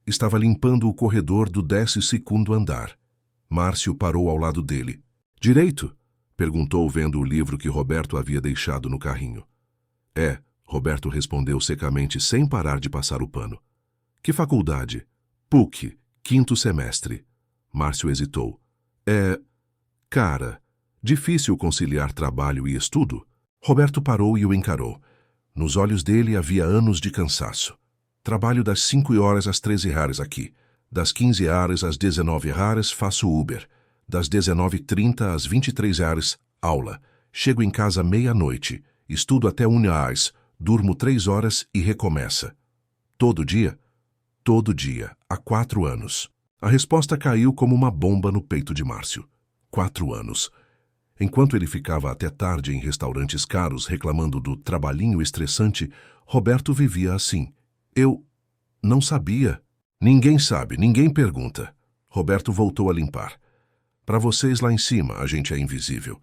estava limpando o corredor do 12º andar. Márcio parou ao lado dele. "Direito?" perguntou, vendo o livro que Roberto havia deixado no carrinho. "É", Roberto respondeu secamente, sem parar de passar o pano. "Que faculdade?" "PUC, 5º semestre." Márcio hesitou. Cara, difícil conciliar trabalho e estudo?" Roberto parou e o encarou. Nos olhos dele havia anos de cansaço. "Trabalho das 5h às 13h aqui. Das 15h às 19h faço Uber. Das 19h30 às 23h, aula. Chego em casa meia-noite. Estudo até 1h, durmo 3 horas e recomeça." "Todo dia?" "Todo dia, há 4 anos." A resposta caiu como uma bomba no peito de Márcio. 4 anos. Enquanto ele ficava até tarde em restaurantes caros reclamando do trabalhinho estressante, Roberto vivia assim. "Eu não sabia." "Ninguém sabe, ninguém pergunta." Roberto voltou a limpar. Para vocês lá em cima, a gente é invisível.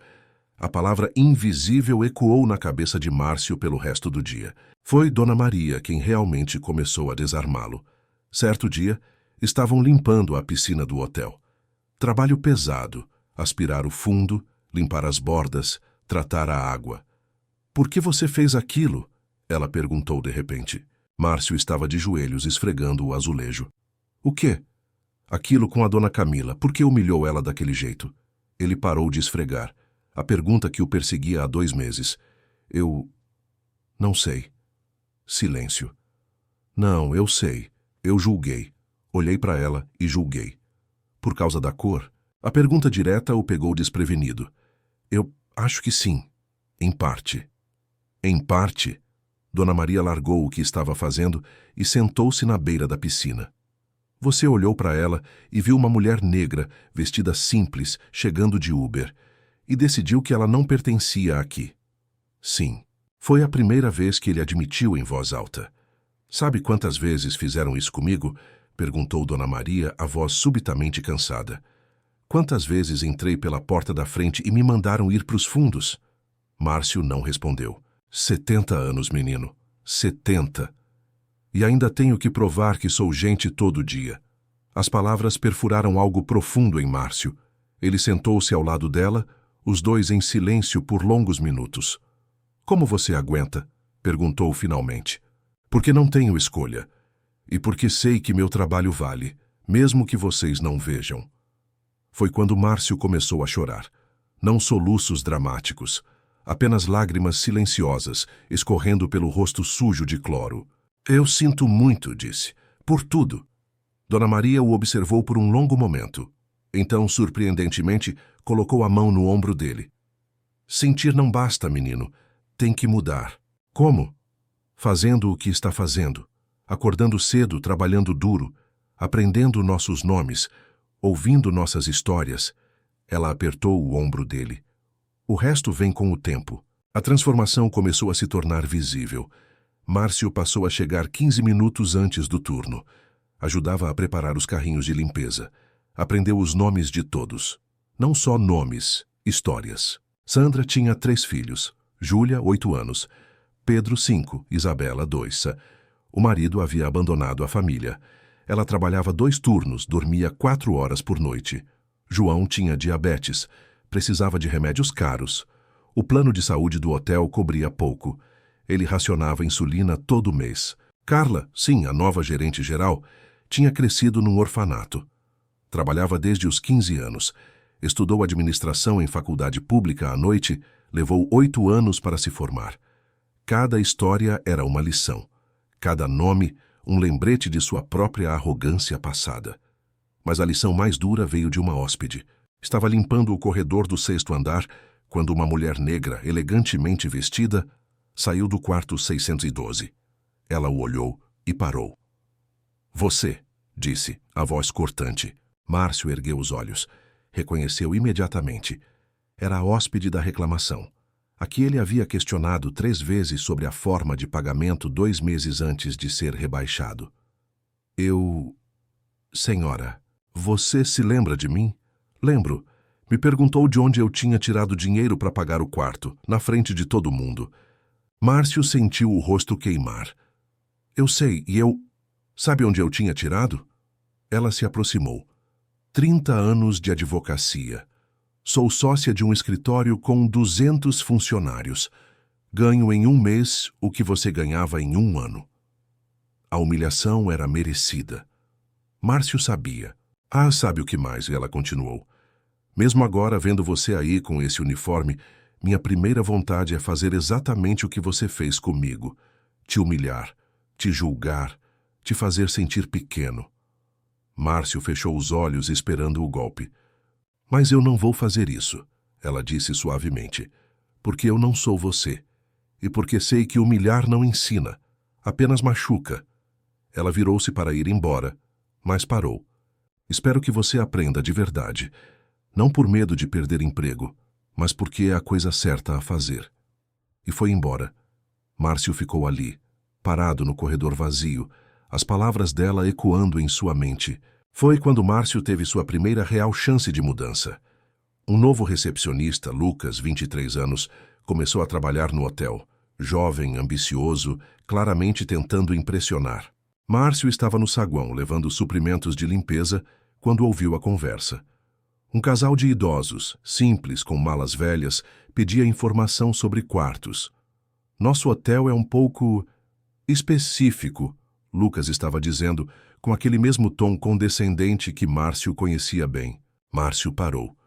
A palavra invisível ecoou na cabeça de Márcio pelo resto do dia. Foi Dona Maria quem realmente começou a desarmá-lo. Certo dia, estavam limpando a piscina do hotel. Trabalho pesado, aspirar o fundo, limpar as bordas, tratar a água. Por que você fez aquilo? Ela perguntou de repente. Márcio estava de joelhos esfregando o azulejo. O quê? Aquilo com a Dona Camila. Por que humilhou ela daquele jeito? Ele parou de esfregar. A pergunta que o perseguia há 2 meses. Eu... não sei. Silêncio. Não, eu sei. Eu julguei. Olhei para ela e julguei. Por causa da cor? A pergunta direta o pegou desprevenido. Eu acho que sim. Em parte. Em parte? Dona Maria largou o que estava fazendo e sentou-se na beira da piscina. Você olhou para ela e viu uma mulher negra, vestida simples, chegando de Uber, e decidiu que ela não pertencia aqui. Sim. Foi a primeira vez que ele admitiu em voz alta. Sabe quantas vezes fizeram isso comigo? Perguntou Dona Maria, a voz subitamente cansada. Quantas vezes entrei pela porta da frente e me mandaram ir para os fundos? Márcio não respondeu. 70 anos, menino. 70. E ainda tenho que provar que sou gente todo dia. As palavras perfuraram algo profundo em Márcio. Ele sentou-se ao lado dela, os dois em silêncio por longos minutos. Como você aguenta? Perguntou finalmente. Porque não tenho escolha. E porque sei que meu trabalho vale, mesmo que vocês não vejam. Foi quando Márcio começou a chorar. Não soluços dramáticos, apenas lágrimas silenciosas, escorrendo pelo rosto sujo de cloro. Eu sinto muito, disse. Por tudo. Dona Maria o observou por um longo momento. Então, surpreendentemente, colocou a mão no ombro dele. Sentir não basta, menino. Tem que mudar. Como? Fazendo o que está fazendo. Acordando cedo, trabalhando duro. Aprendendo nossos nomes. Ouvindo nossas histórias. Ela apertou o ombro dele. O resto vem com o tempo. A transformação começou a se tornar visível. Márcio passou a chegar 15 minutos antes do turno. Ajudava a preparar os carrinhos de limpeza. Aprendeu os nomes de todos. Não só nomes, histórias. Sandra tinha 3 filhos. Júlia, 8 anos. Pedro, 5. Isabela, 2. O marido havia abandonado a família. Ela trabalhava 2 turnos, dormia 4 horas por noite. João tinha diabetes. Precisava de remédios caros. O plano de saúde do hotel cobria pouco. Ele racionava insulina todo mês. Carla, sim, a nova gerente-geral, tinha crescido num orfanato. Trabalhava desde os 15 anos. Estudou administração em faculdade pública à noite, levou 8 anos para se formar. Cada história era uma lição. Cada nome, um lembrete de sua própria arrogância passada. Mas a lição mais dura veio de uma hóspede. Estava limpando o corredor do 6º andar, quando uma mulher negra, elegantemente vestida, saiu do quarto 612. Ela o olhou e parou. Você, disse, a voz cortante. Márcio ergueu os olhos. Reconheceu imediatamente. Era a hóspede da reclamação. A que ele havia questionado 3 vezes sobre a forma de pagamento 2 meses antes de ser rebaixado. Senhora, você se lembra de mim? Lembro. Me perguntou de onde eu tinha tirado dinheiro para pagar o quarto, na frente de todo mundo. Márcio sentiu o rosto queimar. Eu sei, e eu... Sabe onde eu tinha tirado? Ela se aproximou. 30 anos de advocacia. Sou sócia de um escritório com 200 funcionários. Ganho em 1 mês o que você ganhava em 1 ano. A humilhação era merecida. Márcio sabia. Ah, sabe o que mais? Ela continuou. Mesmo agora, vendo você aí com esse uniforme, minha primeira vontade é fazer exatamente o que você fez comigo. Te humilhar, te julgar, te fazer sentir pequeno. Márcio fechou os olhos esperando o golpe. Mas eu não vou fazer isso, ela disse suavemente, porque eu não sou você. E porque sei que humilhar não ensina, apenas machuca. Ela virou-se para ir embora, mas parou. Espero que você aprenda de verdade. Não por medo de perder emprego, mas porque é a coisa certa a fazer. E foi embora. Márcio ficou ali, parado no corredor vazio, as palavras dela ecoando em sua mente. Foi quando Márcio teve sua primeira real chance de mudança. Um novo recepcionista, Lucas, 23 anos, começou a trabalhar no hotel. Jovem, ambicioso, claramente tentando impressionar. Márcio estava no saguão, levando suprimentos de limpeza, quando ouviu a conversa. Um casal de idosos, simples, com malas velhas, pedia informação sobre quartos. Nosso hotel é um pouco específico, Lucas estava dizendo, com aquele mesmo tom condescendente que Márcio conhecia bem. Márcio parou.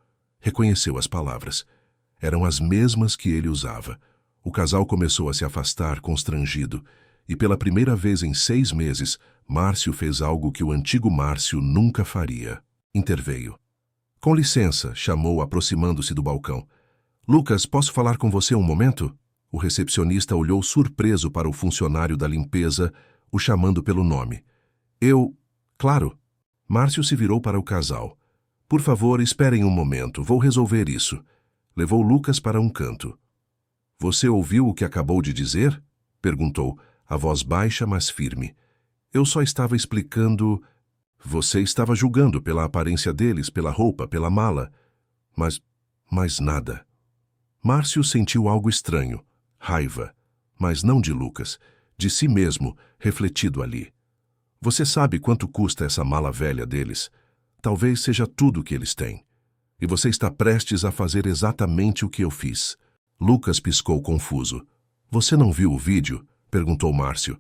Reconheceu as palavras. Eram as mesmas que ele usava. O casal começou a se afastar, constrangido, e pela primeira vez em 6 meses, Márcio fez algo que o antigo Márcio nunca faria. Interveio. Com licença, chamou, aproximando-se do balcão. Lucas, posso falar com você um momento? O recepcionista olhou surpreso para o funcionário da limpeza, o chamando pelo nome. Claro. Márcio se virou para o casal. Por favor, esperem um momento, vou resolver isso. Levou Lucas para um canto. Você ouviu o que acabou de dizer? Perguntou, a voz baixa, mas firme. Eu só estava explicando... Você estava julgando pela aparência deles, pela roupa, pela mala. Mas nada. Márcio sentiu algo estranho. Raiva. Mas não de Lucas. De si mesmo, refletido ali. Você sabe quanto custa essa mala velha deles? Talvez seja tudo o que eles têm. E você está prestes a fazer exatamente o que eu fiz. Lucas piscou confuso. Você não viu o vídeo? Perguntou Márcio.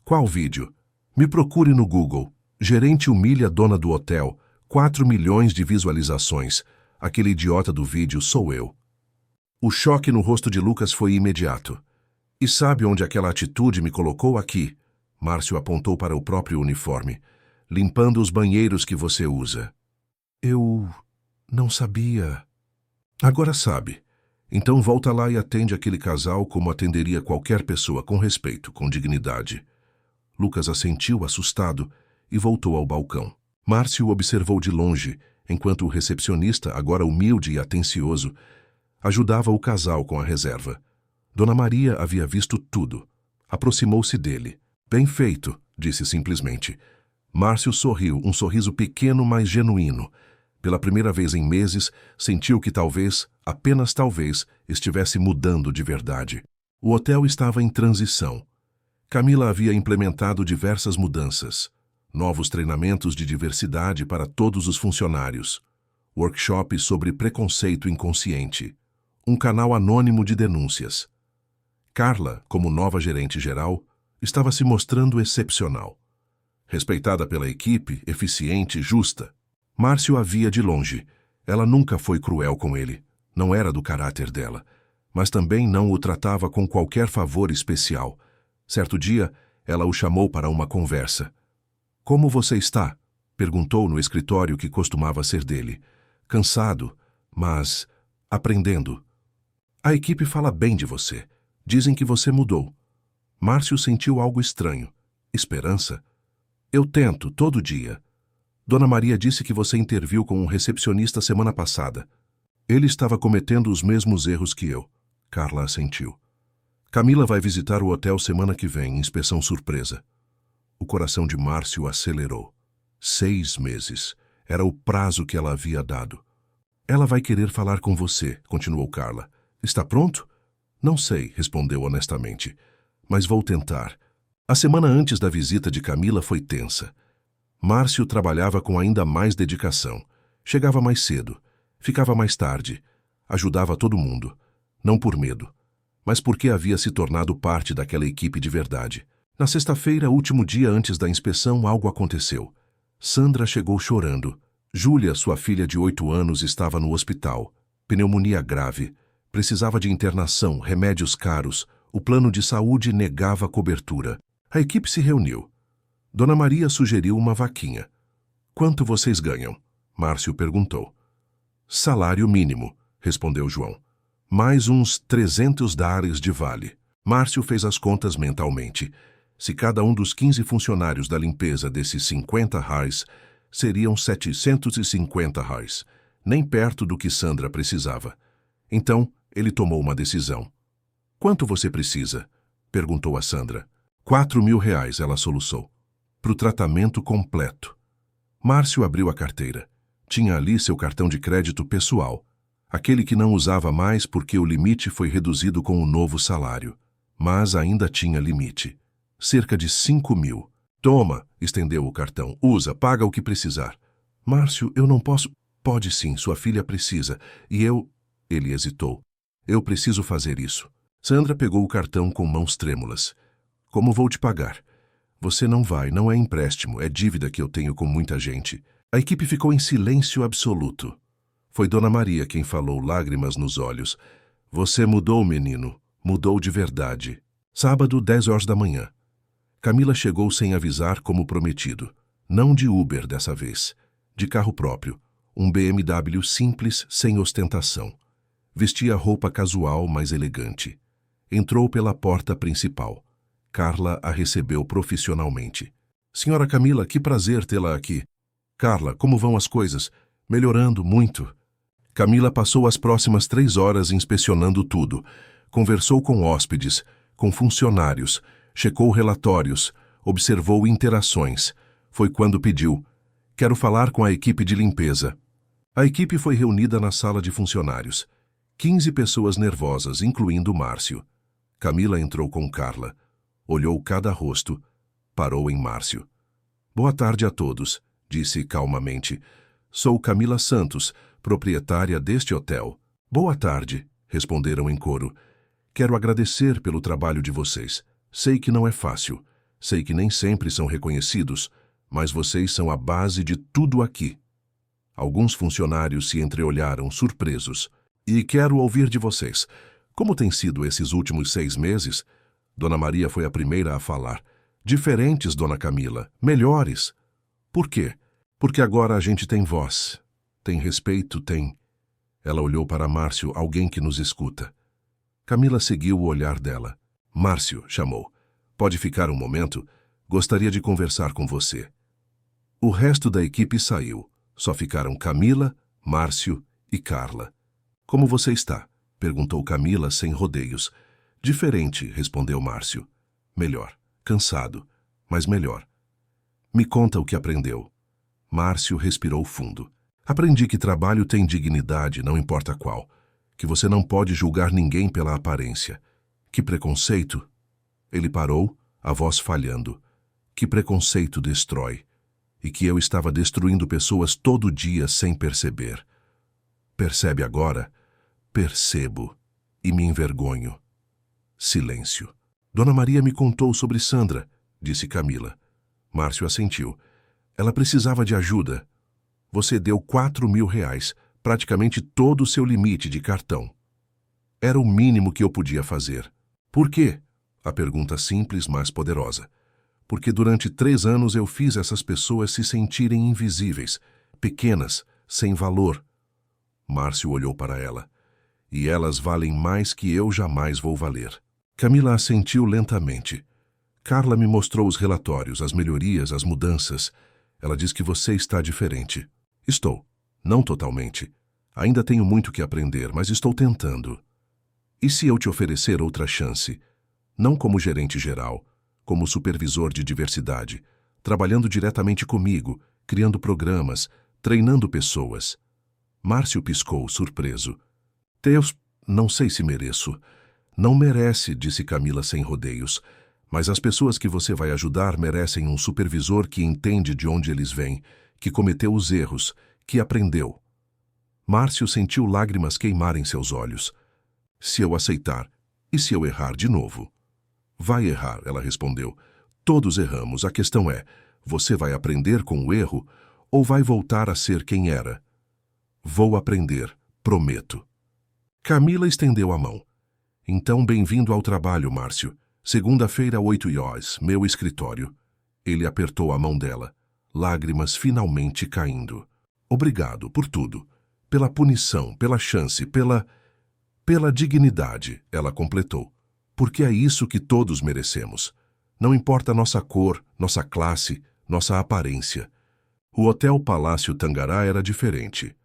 Qual vídeo? Me procure no Google. Gerente humilha dona do hotel. 4 milhões de visualizações. Aquele idiota do vídeo sou eu. O choque no rosto de Lucas foi imediato. E sabe onde aquela atitude me colocou aqui? Márcio apontou para o próprio uniforme. Limpando os banheiros que você usa. Eu não sabia. Agora sabe. Então volta lá e atende aquele casal como atenderia qualquer pessoa, com respeito, com dignidade. Lucas assentiu, assustado, e voltou ao balcão. Márcio observou de longe, enquanto o recepcionista, agora humilde e atencioso, ajudava o casal com a reserva. Dona Maria havia visto tudo. Aproximou-se dele. Bem feito, disse simplesmente. Márcio sorriu, um sorriso pequeno, mas genuíno. Pela primeira vez em meses, sentiu que talvez, apenas talvez, estivesse mudando de verdade. O hotel estava em transição. Camila havia implementado diversas mudanças. Novos treinamentos de diversidade para todos os funcionários. Workshop sobre preconceito inconsciente. Um canal anônimo de denúncias. Carla, como nova gerente geral, estava se mostrando excepcional. Respeitada pela equipe, eficiente, justa. Márcio a via de longe. Ela nunca foi cruel com ele. Não era do caráter dela. Mas também não o tratava com qualquer favor especial. Certo dia, ela o chamou para uma conversa. Como você está? Perguntou no escritório que costumava ser dele. Cansado, mas aprendendo. A equipe fala bem de você. Dizem que você mudou. Márcio sentiu algo estranho. Esperança? Eu tento, todo dia. Dona Maria disse que você interviu com um recepcionista semana passada. Ele estava cometendo os mesmos erros que eu. Carla assentiu. Camila vai visitar o hotel semana que vem, inspeção surpresa. O coração de Márcio acelerou. 6 meses. Era o prazo que ela havia dado. Ela vai querer falar com você, continuou Carla. Está pronto? Não sei, respondeu honestamente. Mas vou tentar. A semana antes da visita de Camila foi tensa. Márcio trabalhava com ainda mais dedicação. Chegava mais cedo. Ficava mais tarde. Ajudava todo mundo. Não por medo, mas porque havia se tornado parte daquela equipe de verdade. Na sexta-feira, último dia antes da inspeção, algo aconteceu. Sandra chegou chorando. Júlia, sua filha de 8 anos, estava no hospital. Pneumonia grave. Precisava de internação, remédios caros. O plano de saúde negava cobertura. A equipe se reuniu. Dona Maria sugeriu uma vaquinha. Quanto vocês ganham? Márcio perguntou. Salário mínimo, respondeu João. Mais uns 300 dares de vale. Márcio fez as contas mentalmente. Se cada um dos 15 funcionários da limpeza desses 50 reais, seriam 750 reais. Nem perto do que Sandra precisava. Então, ele tomou uma decisão. Quanto você precisa? Perguntou a Sandra. 4.000 reais, ela soluçou. Para o tratamento completo. Márcio abriu a carteira. Tinha ali seu cartão de crédito pessoal, aquele que não usava mais porque o limite foi reduzido com o novo salário. Mas ainda tinha limite. Cerca de 5.000. Toma, estendeu o cartão. Usa, paga o que precisar. Márcio, eu não posso... Pode sim, sua filha precisa. E eu... Ele hesitou. Eu preciso fazer isso. Sandra pegou o cartão com mãos trêmulas. Como vou te pagar? Você não vai, não é empréstimo, é dívida que eu tenho com muita gente. A equipe ficou em silêncio absoluto. Foi Dona Maria quem falou, lágrimas nos olhos. Você mudou, menino. Mudou de verdade. Sábado, 10 horas da manhã. Camila chegou sem avisar como prometido. Não de Uber dessa vez. De carro próprio. Um BMW simples, sem ostentação. Vestia roupa casual, mas elegante. Entrou pela porta principal. Carla a recebeu profissionalmente. Senhora Camila, que prazer tê-la aqui. Carla, como vão as coisas? Melhorando muito. Camila passou as próximas 3 horas inspecionando tudo. Conversou com hóspedes, com funcionários, checou relatórios, observou interações. Foi quando pediu: quero falar com a equipe de limpeza. A equipe foi reunida na sala de funcionários. 15 pessoas nervosas, incluindo Márcio. Camila entrou com Carla. Olhou cada rosto. Parou em Márcio. Boa tarde a todos, disse calmamente. Sou Camila Santos, proprietária deste hotel. Boa tarde, responderam em coro. Quero agradecer pelo trabalho de vocês. Sei que não é fácil. Sei que nem sempre são reconhecidos, mas vocês são a base de tudo aqui. Alguns funcionários se entreolharam, surpresos. E quero ouvir de vocês. Como têm sido esses últimos 6 meses? Dona Maria foi a primeira a falar. Diferentes, Dona Camila. Melhores. Por quê? Porque agora a gente tem voz. Tem respeito, tem... Ela olhou para Márcio, alguém que nos escuta. Camila seguiu o olhar dela. Márcio, chamou. Pode ficar um momento? Gostaria de conversar com você. O resto da equipe saiu. Só ficaram Camila, Márcio e Carla. Como você está? Perguntou Camila sem rodeios. Diferente, respondeu Márcio. Melhor. Cansado, mas melhor. Me conta o que aprendeu. Márcio respirou fundo. Aprendi que trabalho tem dignidade, não importa qual. Que você não pode julgar ninguém pela aparência. Que preconceito? Ele parou, a voz falhando. Que preconceito destrói. E que eu estava destruindo pessoas todo dia sem perceber. Percebe agora? Percebo. E me envergonho. Silêncio. Dona Maria me contou sobre Sandra, disse Camila. Márcio assentiu. Ela precisava de ajuda. Você deu 4.000 reais, praticamente todo o seu limite de cartão. Era o mínimo que eu podia fazer. Por quê? A pergunta simples, mas poderosa. Porque durante 3 anos eu fiz essas pessoas se sentirem invisíveis, pequenas, sem valor. Márcio olhou para ela. E elas valem mais que eu jamais vou valer. Camila assentiu lentamente. Carla me mostrou os relatórios, as melhorias, as mudanças. Ela diz que você está diferente. Estou. Não totalmente. Ainda tenho muito que aprender, mas estou tentando. E se eu te oferecer outra chance? Não como gerente geral, como supervisor de diversidade, trabalhando diretamente comigo, criando programas, treinando pessoas. Márcio piscou, surpreso. Deus, não sei se mereço. Não merece, disse Camila sem rodeios. Mas as pessoas que você vai ajudar merecem um supervisor que entende de onde eles vêm, que cometeu os erros, que aprendeu. Márcio sentiu lágrimas queimarem seus olhos. Se eu aceitar, e se eu errar de novo? Vai errar, ela respondeu. Todos erramos, a questão é, você vai aprender com o erro ou vai voltar a ser quem era? Vou aprender, prometo. Camila estendeu a mão. Então, bem-vindo ao trabalho, Márcio. Segunda-feira, 8h, meu escritório. Ele apertou a mão dela, lágrimas finalmente caindo. Obrigado por tudo. Pela punição, pela chance, pela dignidade, ela completou. Porque é isso que todos merecemos. Não importa nossa cor, nossa classe, nossa aparência. O Hotel Palácio Tangará era diferente.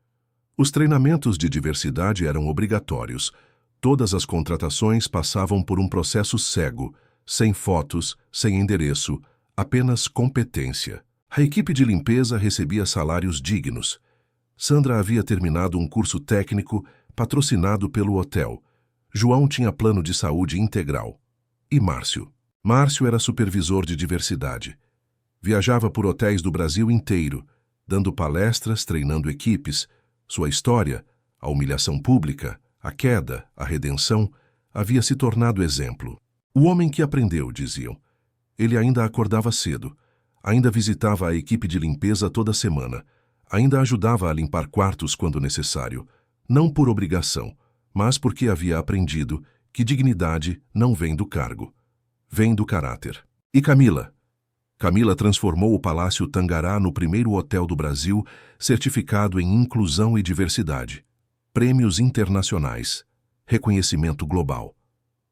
Os treinamentos de diversidade eram obrigatórios. Todas as contratações passavam por um processo cego, sem fotos, sem endereço, apenas competência. A equipe de limpeza recebia salários dignos. Sandra havia terminado um curso técnico patrocinado pelo hotel. João tinha plano de saúde integral. E Márcio? Márcio era supervisor de diversidade. Viajava por hotéis do Brasil inteiro, dando palestras, treinando equipes. Sua história, a humilhação pública, a queda, a redenção, havia se tornado exemplo. O homem que aprendeu, diziam. Ele ainda acordava cedo, ainda visitava a equipe de limpeza toda semana, ainda ajudava a limpar quartos quando necessário, não por obrigação, mas porque havia aprendido que dignidade não vem do cargo, vem do caráter. E Camila? Camila transformou o Palácio Tangará no primeiro hotel do Brasil certificado em inclusão e diversidade. Prêmios internacionais, reconhecimento global.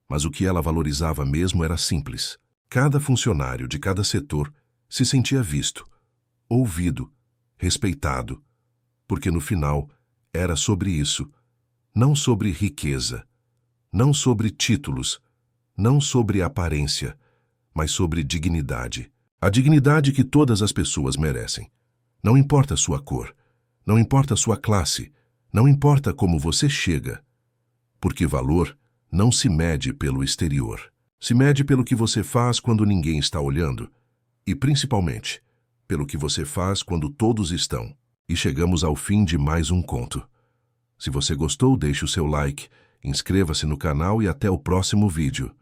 Mas o que ela valorizava mesmo era simples. Cada funcionário de cada setor se sentia visto, ouvido, respeitado, porque no final era sobre isso, não sobre riqueza, não sobre títulos, não sobre aparência, mas sobre dignidade. A dignidade que todas as pessoas merecem. Não importa a sua cor, não importa a sua classe, não importa como você chega, porque valor não se mede pelo exterior. Se mede pelo que você faz quando ninguém está olhando e, principalmente, pelo que você faz quando todos estão. E chegamos ao fim de mais um conto. Se você gostou, deixe o seu like, inscreva-se no canal e até o próximo vídeo.